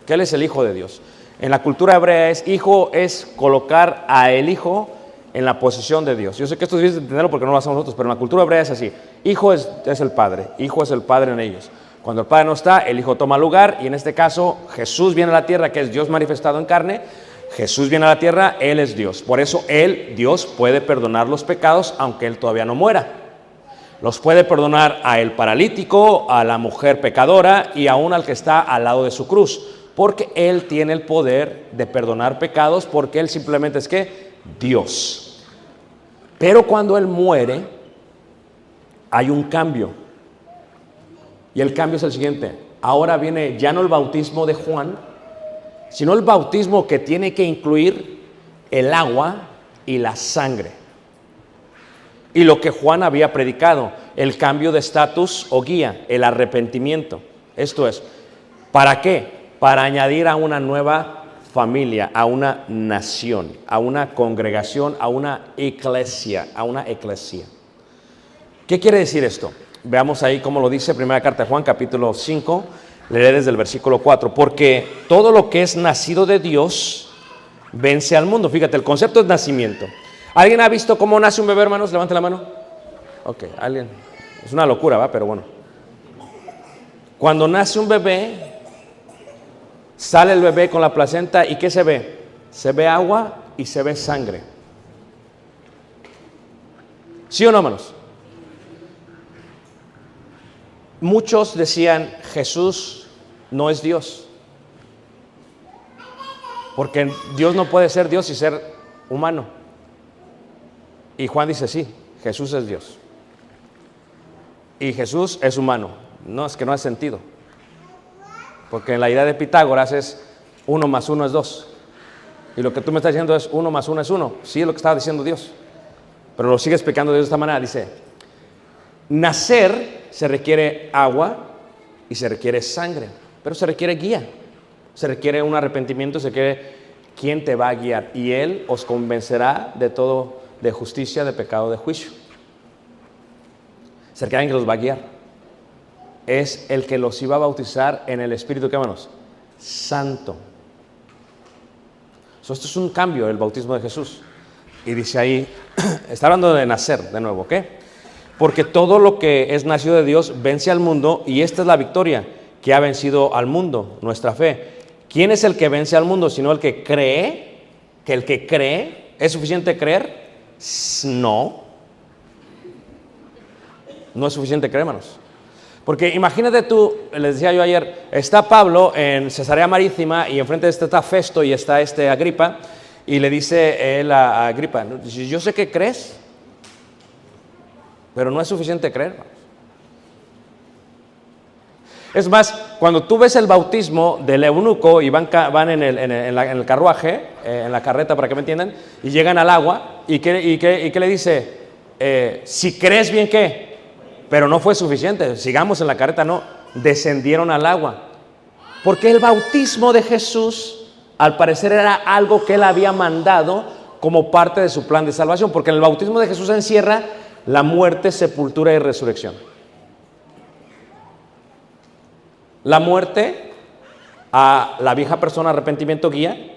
que Él es el Hijo de Dios. En la cultura hebrea hijo es colocar a el Hijo en la posición de Dios. Yo sé que esto es difícil de entenderlo porque no lo hacemos nosotros, pero en la cultura hebrea es así. Hijo es el Padre, Hijo es el Padre en ellos. Cuando el Padre no está, el Hijo toma lugar, y en este caso Jesús viene a la tierra, que es Dios manifestado en carne. Jesús viene a la tierra, Él es Dios. Por eso Él, Dios, puede perdonar los pecados aunque Él todavía no muera. Los puede perdonar a el paralítico, a la mujer pecadora y aún al que está al lado de su cruz. Porque Él tiene el poder de perdonar pecados, porque Él simplemente es ¿qué? Dios. Pero cuando Él muere, hay un cambio. Y el cambio es el siguiente. Ahora viene ya no el bautismo de Juan, sino el bautismo que tiene que incluir el agua y la sangre. Y lo que Juan había predicado, el cambio de estatus o guía, el arrepentimiento. Esto es, ¿para qué? Para añadir a una nueva familia, a una nación, a una congregación, a una iglesia, ¿Qué quiere decir esto? Veamos ahí cómo lo dice primera carta de Juan, capítulo 5, leeré desde el versículo 4. Porque todo lo que es nacido de Dios vence al mundo. Fíjate, el concepto es nacimiento. ¿Alguien ha visto cómo nace un bebé, hermanos? Levante la mano. Ok, alguien. Es una locura, ¿va? Pero bueno. Cuando nace un bebé, sale el bebé con la placenta, ¿y qué se ve? Se ve agua y se ve sangre. ¿Sí o no, hermanos? Muchos decían, Jesús no es Dios. Porque Dios no puede ser Dios y ser humano. Y Juan dice, sí, Jesús es Dios. Y Jesús es humano. No, es que no hace sentido. Porque en la idea de Pitágoras es 1 más 1 es 2. Y lo que tú me estás diciendo es 1 más 1 es 1. Sí, es lo que estaba diciendo Dios. Pero lo sigue explicando Dios de esta manera. Dice, nacer se requiere agua y se requiere sangre. Pero se requiere guía. Se requiere un arrepentimiento, se requiere quien te va a guiar. Y Él os convencerá de todo, de justicia, de pecado, de juicio. Se requiere alguien que los va a guiar. Es el que los iba a bautizar en el Espíritu, ¿qué, hermanos? Santo. Esto es un cambio, el bautismo de Jesús. Y dice ahí, está hablando de nacer de nuevo, ¿ok? Porque todo lo que es nacido de Dios vence al mundo, y esta es la victoria que ha vencido al mundo, nuestra fe. ¿Quién es el que vence al mundo? Sino el que cree, que el que cree, ¿es suficiente creer? No. No es suficiente creer, hermanos. Porque imagínate tú, les decía yo ayer, está Pablo en Cesarea Marítima y enfrente de este está Festo y está Agripa, y le dice él a Agripa, yo sé que crees, pero no es suficiente creer, hermanos. Es más, cuando tú ves el bautismo del eunuco y van en el carruaje, en la carreta para que me entiendan, y llegan al agua, ¿y qué le dice? si crees bien, ¿qué? Pero no fue suficiente, sigamos en la carreta, no, descendieron al agua. Porque el bautismo de Jesús, al parecer, era algo que él había mandado como parte de su plan de salvación, porque en el bautismo de Jesús encierra la muerte, sepultura y resurrección. La muerte a la vieja persona, arrepentimiento, guía;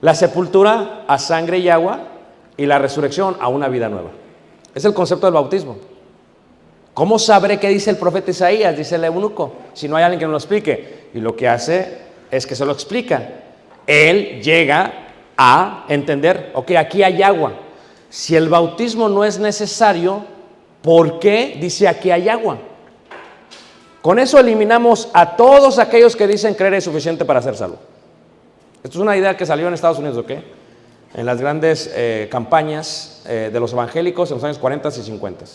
la sepultura a sangre y agua; y la resurrección a una vida nueva. Es el concepto del bautismo. ¿Cómo sabré qué dice el profeta Isaías? Dice el eunuco, si no hay alguien que me lo explique. Y lo que hace es que se lo explica. Él llega a entender, ok, aquí hay agua. Si el bautismo no es necesario, ¿por qué dice aquí hay agua? Con eso eliminamos a todos aquellos que dicen creer es suficiente para ser salvo. Esto es una idea que salió en Estados Unidos, ¿ok? En las grandes campañas de los evangélicos en los años 40 y 50.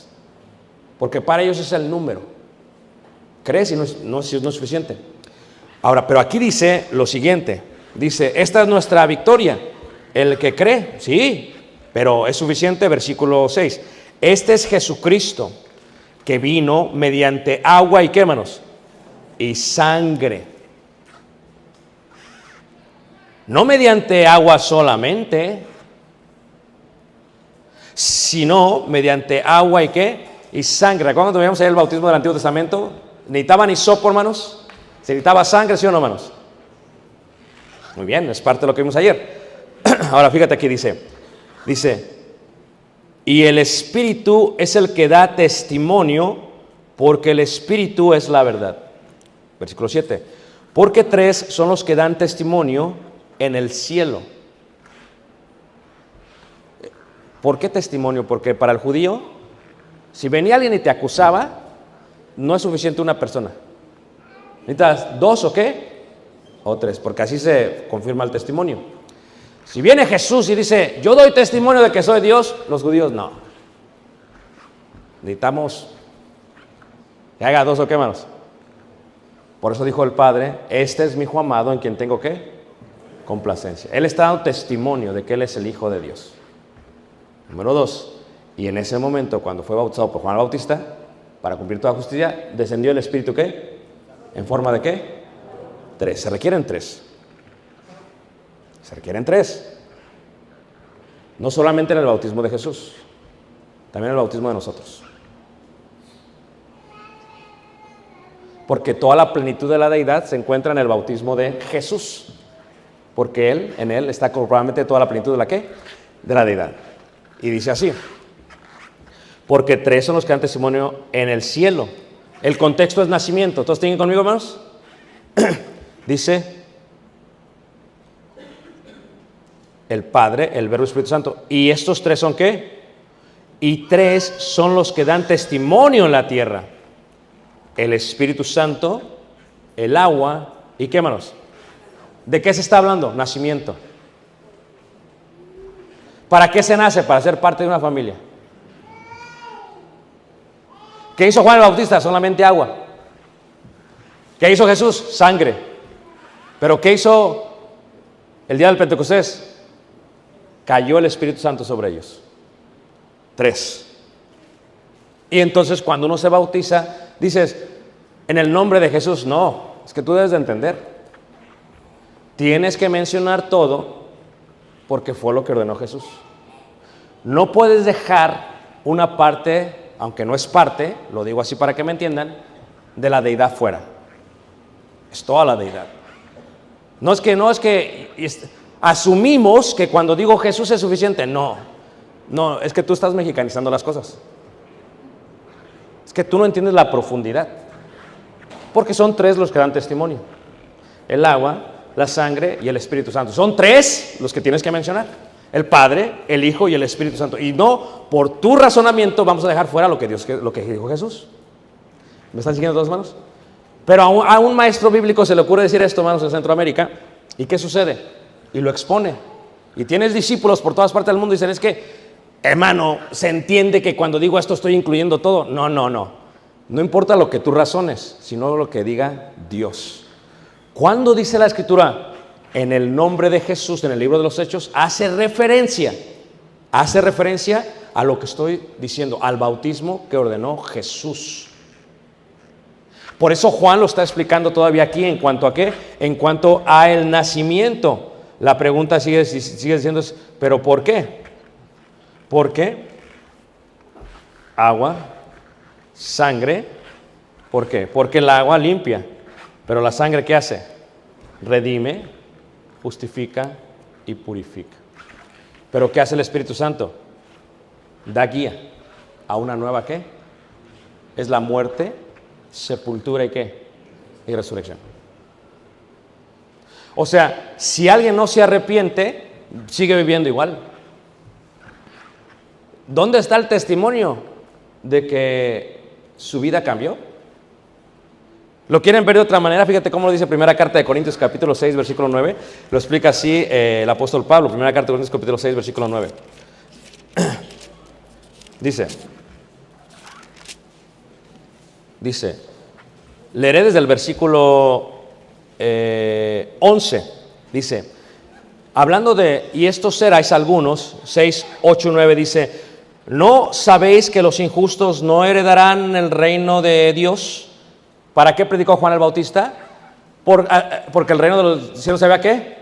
Porque para ellos es el número. Crees y no es suficiente. Ahora, pero aquí dice lo siguiente. Dice, esta es nuestra victoria. El que cree, sí, pero es suficiente. Versículo 6. Este es Jesucristo, que vino mediante agua y, ¿qué, hermanos? Y sangre. No mediante agua solamente, sino mediante agua y, ¿qué? Y sangre. ¿Recuerdan cuando veíamos ahí el bautismo del Antiguo Testamento? ¿Necesitaban hisopo, hermanos? ¿Se necesitaba sangre, sí o no, hermanos? Muy bien, es parte de lo que vimos ayer. Ahora fíjate aquí, dice, y el Espíritu es el que da testimonio, porque el Espíritu es la verdad. Versículo 7. Porque 3 son los que dan testimonio en el cielo. ¿Por qué testimonio? Porque para el judío, si venía alguien y te acusaba, no es suficiente una persona. Necesitas 2 o qué, o 3, porque así se confirma el testimonio. Si viene Jesús y dice, yo doy testimonio de que soy Dios, los judíos no. Necesitamos que haga 2 o qué, hermanos. Por eso dijo el Padre, este es mi Hijo amado en quien tengo ¿qué? Complacencia. Él está dando testimonio de que Él es el Hijo de Dios. Número 2, y en ese momento cuando fue bautizado por Juan el Bautista, para cumplir toda justicia, descendió el Espíritu ¿qué? ¿En forma de qué? 3, se requieren 3. Se requieren 3. No solamente en el bautismo de Jesús, también en el bautismo de nosotros. Porque toda la plenitud de la deidad se encuentra en el bautismo de Jesús. Porque en Él está probablemente toda la plenitud de la ¿qué? De la deidad. Y dice así, porque 3 son los que dan testimonio en el cielo. El contexto es nacimiento. ¿Todos tienen conmigo, hermanos? Dice el Padre, el Verbo y el Espíritu Santo. ¿Y estos 3 son qué? Y 3 son los que dan testimonio en la tierra. El Espíritu Santo, el agua y ¿qué, hermanos? ¿De qué se está hablando? Nacimiento. ¿Para qué se nace? Para ser parte de una familia. ¿Qué hizo Juan el Bautista? Solamente agua. ¿Qué hizo Jesús? Sangre. ¿Pero qué hizo el día del Pentecostés? Cayó el Espíritu Santo sobre ellos. 3. Y entonces cuando uno se bautiza, dices, en el nombre de Jesús. No, es que tú debes de entender. Tienes que mencionar todo porque fue lo que ordenó Jesús. No puedes dejar una parte, aunque no es parte, lo digo así para que me entiendan, de la deidad fuera. Es toda la deidad. No es que asumimos que cuando digo Jesús es suficiente. No, es que tú estás mexicanizando las cosas. Es que tú no entiendes la profundidad. Porque son 3 los que dan testimonio. El agua, la sangre y el Espíritu Santo. Son 3 los que tienes que mencionar. El Padre, el Hijo y el Espíritu Santo. Y no, por tu razonamiento vamos a dejar fuera lo que dijo Jesús. ¿Me están siguiendo todos, hermanos? Pero a un maestro bíblico se le ocurre decir esto, hermanos, en Centroamérica. ¿Y qué sucede? Y lo expone. Y tienes discípulos por todas partes del mundo y dicen, es que, hermano, se entiende que cuando digo esto estoy incluyendo todo. No. No importa lo que tú razones, sino lo que diga Dios. ¿Cuándo dice la Escritura? En el nombre de Jesús, en el libro de los Hechos, hace referencia a lo que estoy diciendo, al bautismo que ordenó Jesús. Por eso Juan lo está explicando todavía aquí en cuanto a qué, en cuanto a el nacimiento. La pregunta sigue diciendo, ¿pero por qué? ¿Por qué? Agua, sangre, ¿por qué? Porque el agua limpia, pero la sangre ¿qué hace? Redime, justifica y purifica. ¿Pero qué hace el Espíritu Santo? Da guía a una nueva ¿qué? Es la muerte, sepultura y ¿qué? Y resurrección. O sea, si alguien no se arrepiente, sigue viviendo igual. ¿Dónde está el testimonio de que su vida cambió? ¿Lo quieren ver de otra manera? Fíjate cómo lo dice primera carta de Corintios capítulo 6, versículo 9. Lo explica así el apóstol Pablo, primera carta de Corintios capítulo 6, versículo 9. Dice, leeré desde el versículo 11, dice, hablando de, y estos seráis algunos, 6, 8, 9, dice, ¿no sabéis que los injustos no heredarán el reino de Dios? ¿Para qué predicó Juan el Bautista? Porque el reino de los cielos se había ¿qué?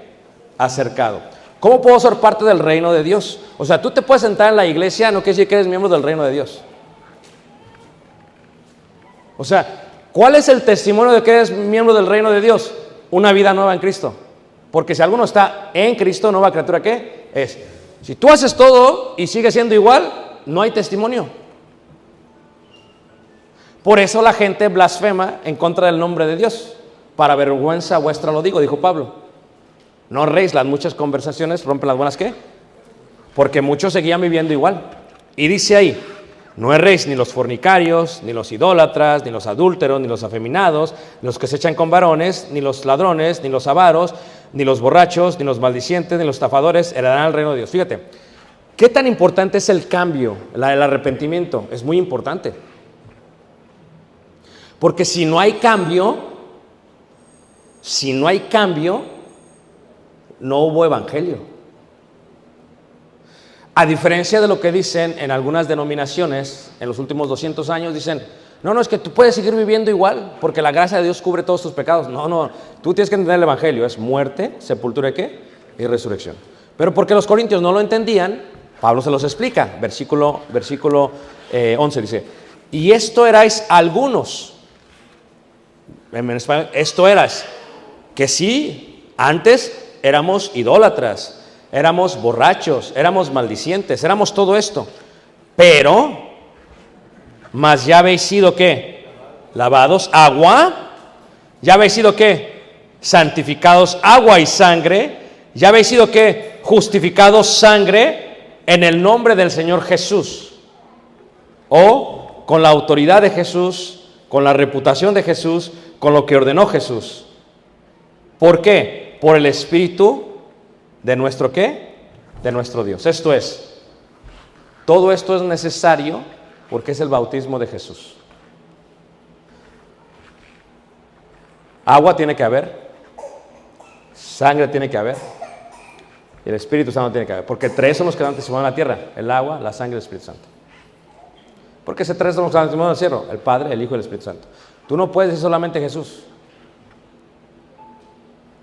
Acercado. ¿Cómo puedo ser parte del reino de Dios? O sea, tú te puedes sentar en la iglesia, no quiere decir que eres miembro del reino de Dios. O sea, ¿cuál es el testimonio de que eres miembro del reino de Dios? Una vida nueva en Cristo. Porque si alguno está en Cristo, nueva criatura, ¿qué es? Si tú haces todo y sigues siendo igual, no hay testimonio. Por eso la gente blasfema en contra del nombre de Dios. Para vergüenza vuestra lo digo, dijo Pablo. No erréis, las muchas conversaciones rompen las buenas, ¿qué? Porque muchos seguían viviendo igual. Y dice ahí, no erréis ni los fornicarios, ni los idólatras, ni los adúlteros, ni los afeminados, ni los que se echan con varones, ni los ladrones, ni los avaros, ni los borrachos, ni los maldicientes, ni los estafadores heredarán el reino de Dios. Fíjate, ¿qué tan importante es el cambio, el arrepentimiento? Es muy importante. Porque si no hay cambio, no hubo evangelio. A diferencia de lo que dicen en algunas denominaciones, en los últimos 200 años, dicen, no, es que tú puedes seguir viviendo igual, porque la gracia de Dios cubre todos tus pecados. No, tú tienes que entender el evangelio, es muerte, sepultura y ¿qué? Y resurrección. Pero porque los corintios no lo entendían, Pablo se los explica, versículo 11 dice, y esto erais algunos, en español, esto eras, que sí, antes éramos idólatras, éramos borrachos, éramos maldicientes, éramos todo esto, pero, mas ya habéis sido ¿qué? Lavados, agua, ya habéis sido ¿qué? Santificados, agua y sangre, ya habéis sido ¿qué? Justificados, sangre, en el nombre del Señor Jesús, o con la autoridad de Jesús, con la reputación de Jesús, con lo que ordenó Jesús. ¿Por qué? Por el Espíritu de nuestro ¿qué? De nuestro Dios. Esto es, todo esto es necesario porque es el bautismo de Jesús. Agua tiene que haber, sangre tiene que haber, y el Espíritu Santo tiene que haber, porque tres son los que dan testimonio en la tierra: el agua, la sangre y el Espíritu Santo. Porque ese tres son los que dan testimonio en el cielo: el Padre, el Hijo y el Espíritu Santo. Tú no puedes decir solamente Jesús.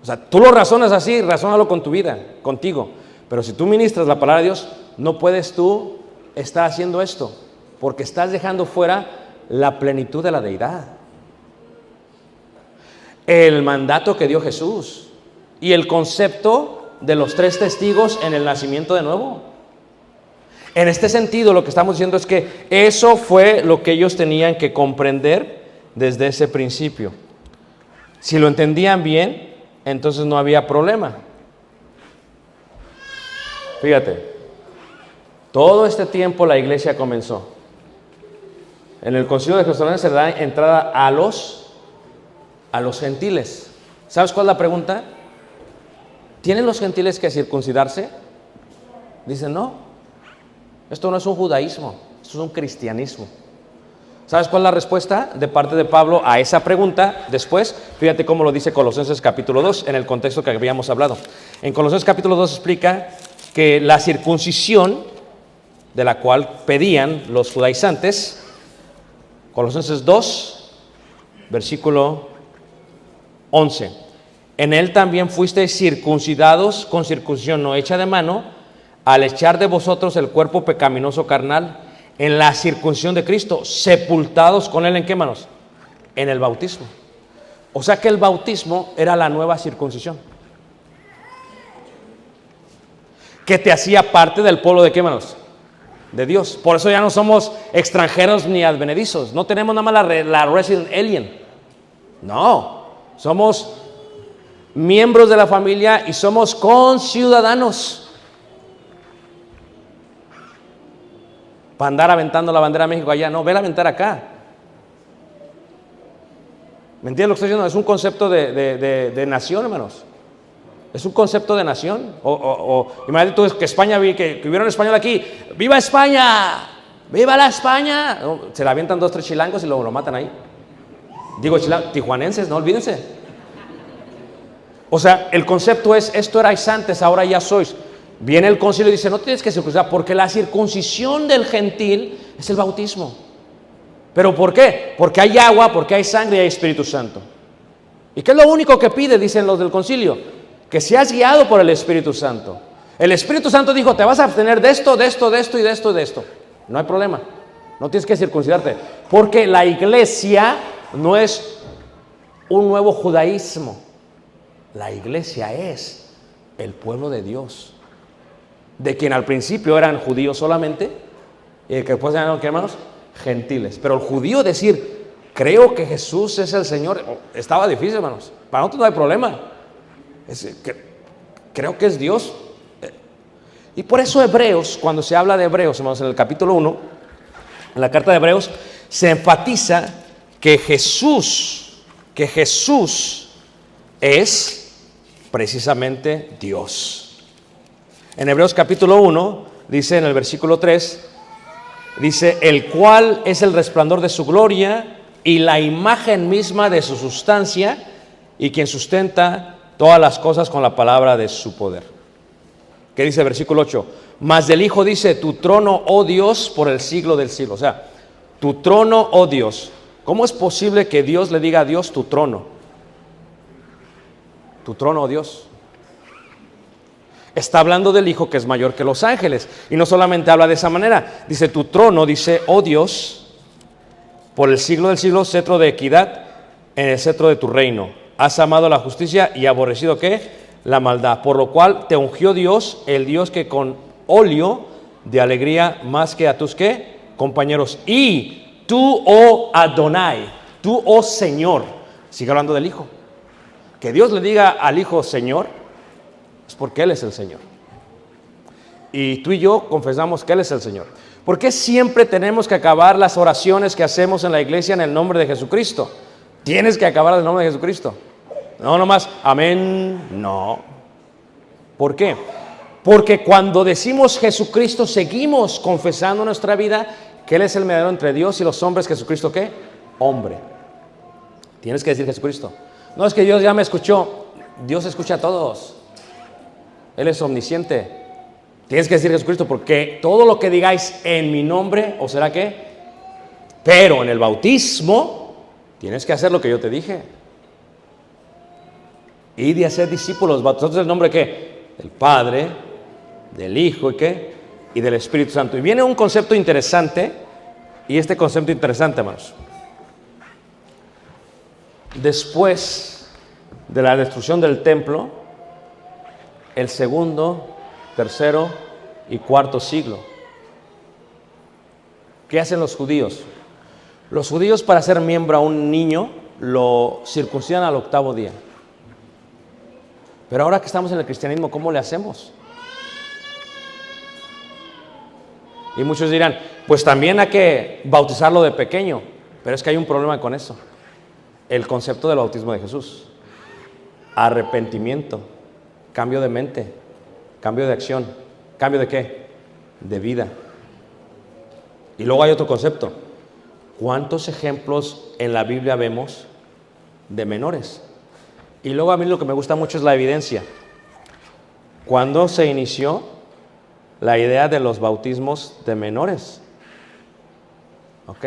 O sea, tú lo razonas así, razónalo con tu vida, contigo. Pero si tú ministras la palabra de Dios, no puedes tú estar haciendo esto, porque estás dejando fuera la plenitud de la deidad. El mandato que dio Jesús y el concepto de los tres testigos en el nacimiento de nuevo. En este sentido, lo que estamos diciendo es que eso fue lo que ellos tenían que comprender desde ese principio. Si lo entendían bien, entonces no había problema. Fíjate, todo este tiempo la iglesia comenzó. En el concilio de Jerusalén se da entrada a los gentiles. ¿Sabes cuál es la pregunta? ¿Tienen los gentiles que circuncidarse? Dicen, no, esto no es un judaísmo, esto es un cristianismo. ¿Sabes cuál es la respuesta de parte de Pablo a esa pregunta? Después, fíjate cómo lo dice Colosenses capítulo 2, en el contexto que habíamos hablado. En Colosenses capítulo 2 explica que la circuncisión de la cual pedían los judaizantes. Colosenses 2, versículo 11. En él también fuisteis circuncidados con circuncisión no hecha de mano, al echar de vosotros el cuerpo pecaminoso carnal, en la circuncisión de Cristo, sepultados con él, ¿en qué, manos? En el bautismo. O sea que el bautismo era la nueva circuncisión, que te hacía parte del pueblo de qué, manos? De Dios. Por eso ya no somos extranjeros ni advenedizos. No tenemos nada más la resident alien. No, somos miembros de la familia y somos conciudadanos. Para andar aventando la bandera de México allá, no, vela a aventar acá. ¿Me entiendes lo que estoy diciendo? Es un concepto de nación, hermanos. Es un concepto de nación. Imagínate tú que España, que hubiera un español aquí. ¡Viva España! ¡Viva la España! No, se la avientan 2, 3 chilangos y luego lo matan ahí. Digo tijuanenses, no olvídense. O sea, el concepto es, esto erais antes, ahora ya sois. Viene el concilio y dice, no tienes que circuncidar, porque la circuncisión del gentil es el bautismo. ¿Pero por qué? Porque hay agua, porque hay sangre y hay Espíritu Santo. ¿Y qué es lo único que pide? Dicen los del concilio. Que seas guiado por el Espíritu Santo. El Espíritu Santo dijo, te vas a abstener de esto, de esto, de esto y de esto y de esto. No hay problema. No tienes que circuncidarte. Porque la iglesia no es un nuevo judaísmo. La iglesia es el pueblo de Dios, de quien al principio eran judíos solamente, y que después eran, ¿qué, hermanos? Gentiles. Pero el judío decir, creo que Jesús es el Señor, estaba difícil, hermanos. Para nosotros no hay problema. Creo que es Dios. Y por eso Hebreos, cuando se habla de Hebreos, hermanos, en el capítulo 1, en la carta de Hebreos, se enfatiza que Jesús es precisamente Dios. En Hebreos capítulo 1, dice en el versículo 3, dice, el cual es el resplandor de su gloria y la imagen misma de su sustancia, y quien sustenta todas las cosas con la palabra de su poder. ¿Qué dice el versículo 8? Mas del Hijo dice, tu trono, oh Dios, por el siglo del siglo. O sea, tu trono, oh Dios. ¿Cómo es posible que Dios le diga a Dios tu trono? Tu trono, oh Dios. Está hablando del Hijo, que es mayor que los ángeles. Y no solamente habla de esa manera. Dice, tu trono, dice, oh Dios, por el siglo del siglo, cetro de equidad en el cetro de tu reino. Has amado la justicia y aborrecido, ¿qué? La maldad. Por lo cual te ungió Dios, el Dios que con óleo de alegría más que a tus, ¿qué? Compañeros. Y tú, oh Adonai, tú, oh Señor. Sigue hablando del Hijo. Que Dios le diga al Hijo Señor, es porque Él es el Señor. Y tú y yo confesamos que Él es el Señor. ¿Por qué siempre tenemos que acabar las oraciones que hacemos en la iglesia en el nombre de Jesucristo? Tienes que acabar en el nombre de Jesucristo. No nomás, amén, no. ¿Por qué? Porque cuando decimos Jesucristo, seguimos confesando en nuestra vida que Él es el mediador entre Dios y los hombres. ¿Jesucristo qué? Hombre. Tienes que decir Jesucristo. No es que Dios ya me escuchó. Dios escucha a todos. Él es omnisciente. Tienes que decir Jesucristo, porque todo lo que digáis en mi nombre, ¿o será qué? Pero en el bautismo tienes que hacer lo que yo te dije. Y de hacer discípulos, bautizados en el nombre de ¿qué? Del Padre, del Hijo, ¿y qué? Y del Espíritu Santo. Y viene un concepto interesante, y este concepto interesante, hermanos. Después de la destrucción del templo, el segundo, tercero y cuarto siglo, ¿qué hacen los judíos? Los judíos, para ser miembro a un niño, lo circuncidan al 8º día. Pero ahora que estamos en el cristianismo, ¿cómo le hacemos? Y muchos dirán, pues también hay que bautizarlo de pequeño. Pero es que hay un problema con eso. El concepto del bautismo de Jesús. Arrepentimiento, cambio de mente, cambio de acción. ¿Cambio de qué? De vida. Y luego hay otro concepto. ¿Cuántos ejemplos en la Biblia vemos de menores? Y luego a mí lo que me gusta mucho es la evidencia. Cuando se inició la idea de los bautismos de menores. ¿Ok?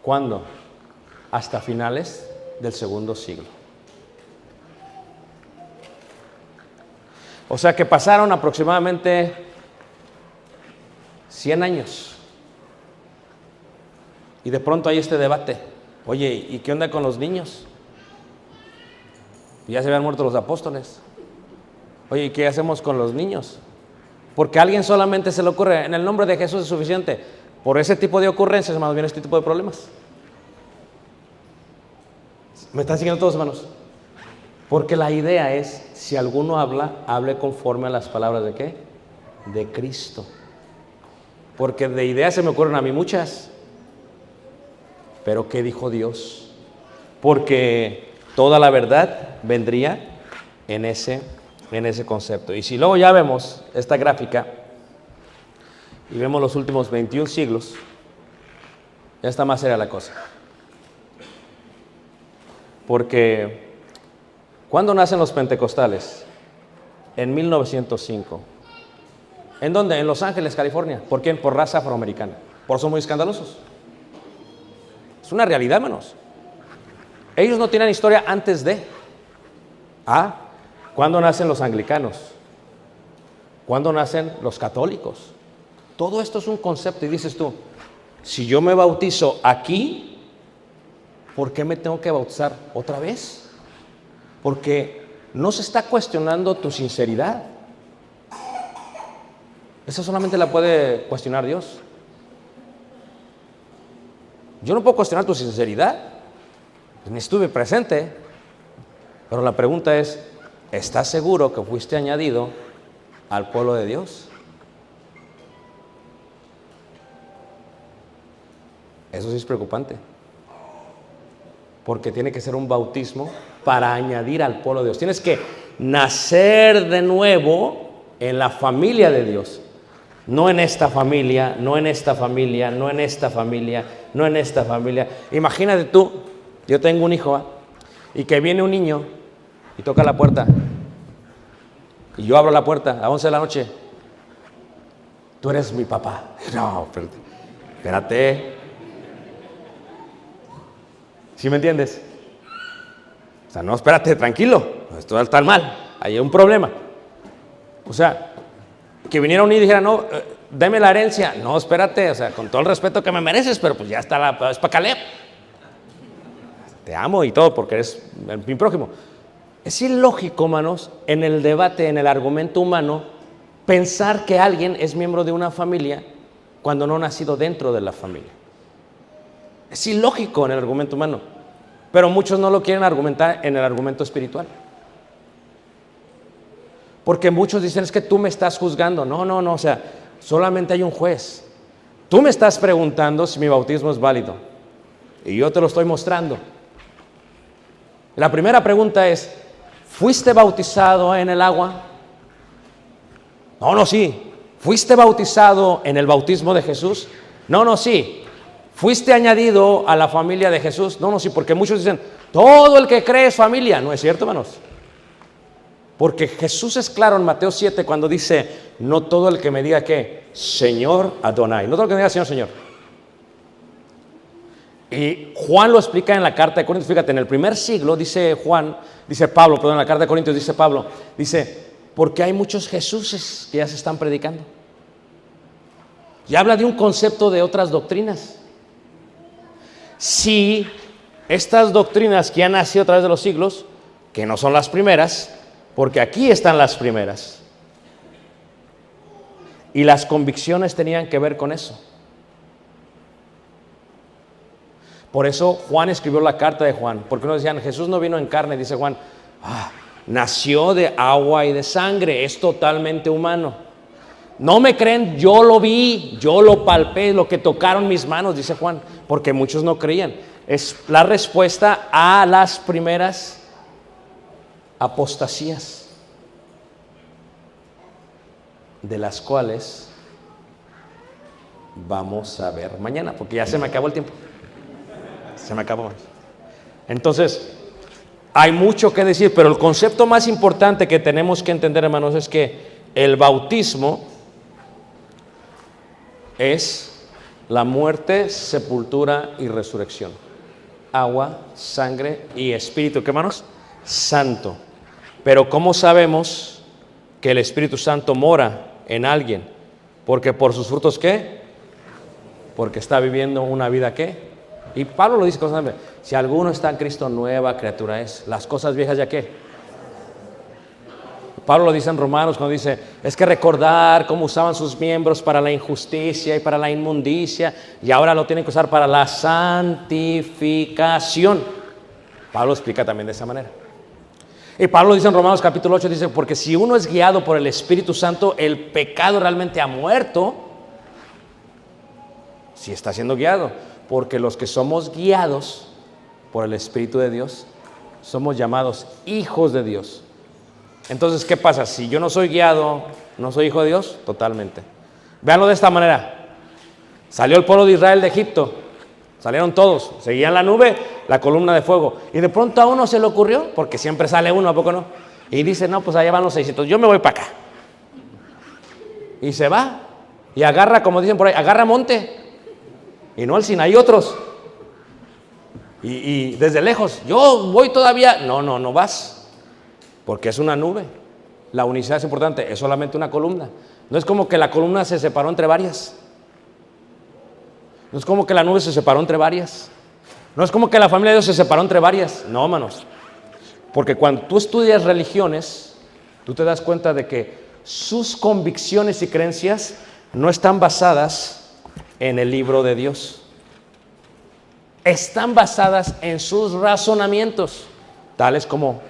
¿Cuándo? Hasta finales del segundo siglo. O sea que pasaron aproximadamente 100 años. Y de pronto hay este debate. Oye, ¿y qué onda con los niños? Ya se habían muerto los apóstoles. Oye, ¿y qué hacemos con los niños? Porque a alguien solamente se le ocurre, en el nombre de Jesús es suficiente. Por ese tipo de ocurrencias, hermanos, viene este tipo de problemas. ¿Me están siguiendo todos, hermanos? Porque la idea es, si alguno habla, hable conforme a las palabras ¿de qué? De Cristo. Porque de ideas se me ocurren a mí muchas. Pero ¿qué dijo Dios? Porque toda la verdad vendría en ese concepto. Y si luego ya vemos esta gráfica y vemos los últimos 21 siglos, ya está más seria la cosa. Porque ¿cuándo nacen los pentecostales? En 1905. ¿En dónde? En Los Ángeles, California. ¿Por quién? Por raza afroamericana. Por eso son muy escandalosos. Es una realidad, hermanos. Ellos no tienen historia antes de. ¿Cuándo nacen los anglicanos? ¿Cuándo nacen los católicos? Todo esto es un concepto y dices tú, si yo me bautizo aquí, ¿por qué me tengo que bautizar otra vez? Porque no se está cuestionando tu sinceridad. Esa solamente la puede cuestionar Dios. Yo no puedo cuestionar tu sinceridad, ni estuve presente, pero la pregunta es, ¿estás seguro que fuiste añadido al pueblo de Dios? Eso sí es preocupante, porque tiene que ser un bautismo para añadir al pueblo de Dios. Tienes que nacer de nuevo en la familia de Dios. No en esta familia, no en esta familia, no en esta familia, no en esta familia. Imagínate tú, yo tengo un hijo, y que viene un niño y toca la puerta. Y yo abro la puerta a 11 de la noche. Tú eres mi papá. No, espérate. ¿Sí me entiendes? O sea, no, espérate, tranquilo. Esto está mal. Hay un problema. O sea, que viniera un niño y dijera, no, deme la herencia. No, espérate, o sea, con todo el respeto que me mereces, pero pues ya está, es para Caleb. Te amo y todo porque eres mi prójimo. Es ilógico, hermanos, en el debate, en el argumento humano, pensar que alguien es miembro de una familia cuando no ha nacido dentro de la familia. Es ilógico en el argumento humano, pero muchos no lo quieren argumentar en el argumento espiritual. Porque muchos dicen, es que tú me estás juzgando. No, o sea, solamente hay un juez. Tú me estás preguntando si mi bautismo es válido y yo te lo estoy mostrando. La primera pregunta es, ¿fuiste bautizado en el agua? No, sí. ¿Fuiste bautizado en el bautismo de Jesús? No, sí. ¿Fuiste añadido a la familia de Jesús? No, sí, porque muchos dicen, todo el que cree es familia. No es cierto, hermanos. Porque Jesús es claro en Mateo 7 cuando dice, no todo el que me diga que Señor Adonai, no todo el que me diga Señor, Señor. Y Juan lo explica en la carta de Corintios. Fíjate, en el primer siglo dice Pablo, en la carta de Corintios dice Pablo, porque hay muchos Jesuses que ya se están predicando. Y habla de un concepto de otras doctrinas. Si estas doctrinas que han nacido a través de los siglos, que no son las primeras, porque aquí están las primeras, y las convicciones tenían que ver con eso. Por eso Juan escribió la carta de Juan, porque uno decían, Jesús no vino en carne, dice Juan, nació de agua y de sangre, es totalmente humano. No me creen, yo lo vi, yo lo palpé, lo que tocaron mis manos, dice Juan, porque muchos no creían. Es la respuesta a las primeras apostasías, de las cuales vamos a ver mañana, porque ya se me acabó el tiempo. Se me acabó. Entonces, hay mucho que decir, pero el concepto más importante que tenemos que entender, hermanos, es que el bautismo es la muerte, sepultura y resurrección. Agua, sangre y espíritu. ¿Qué, hermanos? Santo. Pero ¿cómo sabemos que el Espíritu Santo mora en alguien? Porque por sus frutos, ¿qué? Porque está viviendo una vida, ¿qué? Y Pablo lo dice constantemente: si alguno está en Cristo, nueva criatura es. Las cosas viejas, ¿ya qué? Pablo lo dice en Romanos cuando dice: es que recordar cómo usaban sus miembros para la injusticia y para la inmundicia, y ahora lo tienen que usar para la santificación. Pablo explica también de esa manera. Y Pablo dice en Romanos capítulo 8, dice: porque si uno es guiado por el Espíritu Santo, el pecado realmente ha muerto. Si está siendo guiado, porque los que somos guiados por el Espíritu de Dios somos llamados hijos de Dios. Entonces, ¿qué pasa? Si yo no soy guiado, ¿no soy hijo de Dios? Totalmente. Véanlo de esta manera. Salió el pueblo de Israel de Egipto. Salieron todos. Seguían la nube, la columna de fuego. Y de pronto a uno se le ocurrió, porque siempre sale uno, ¿a poco no? Y dice: no, pues allá van los 600. Yo me voy para acá. Y se va. Y agarra, como dicen por ahí, agarra monte. Y no al Sinaí otros. Y desde lejos: yo voy todavía. No vas. Porque es una nube. La unicidad es importante, es solamente una columna. No es como que la columna se separó entre varias. No es como que la nube se separó entre varias. No es como que la familia de Dios se separó entre varias. No, hermanos. Porque cuando tú estudias religiones, tú te das cuenta de que sus convicciones y creencias no están basadas en el libro de Dios. Están basadas en sus razonamientos, tales como: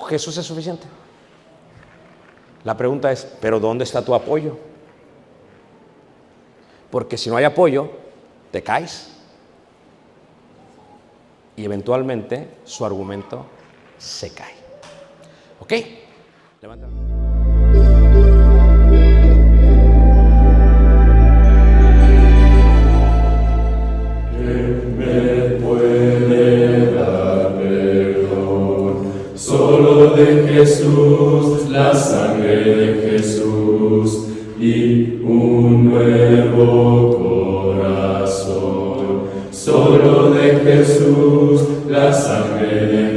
Jesús es suficiente. La pregunta es: ¿pero dónde está tu apoyo? Porque si no hay apoyo, te caes. Y eventualmente su argumento se cae. ¿Ok? Levanta. Solo de Jesús, la sangre de Jesús y un nuevo corazón. Solo de Jesús, la sangre de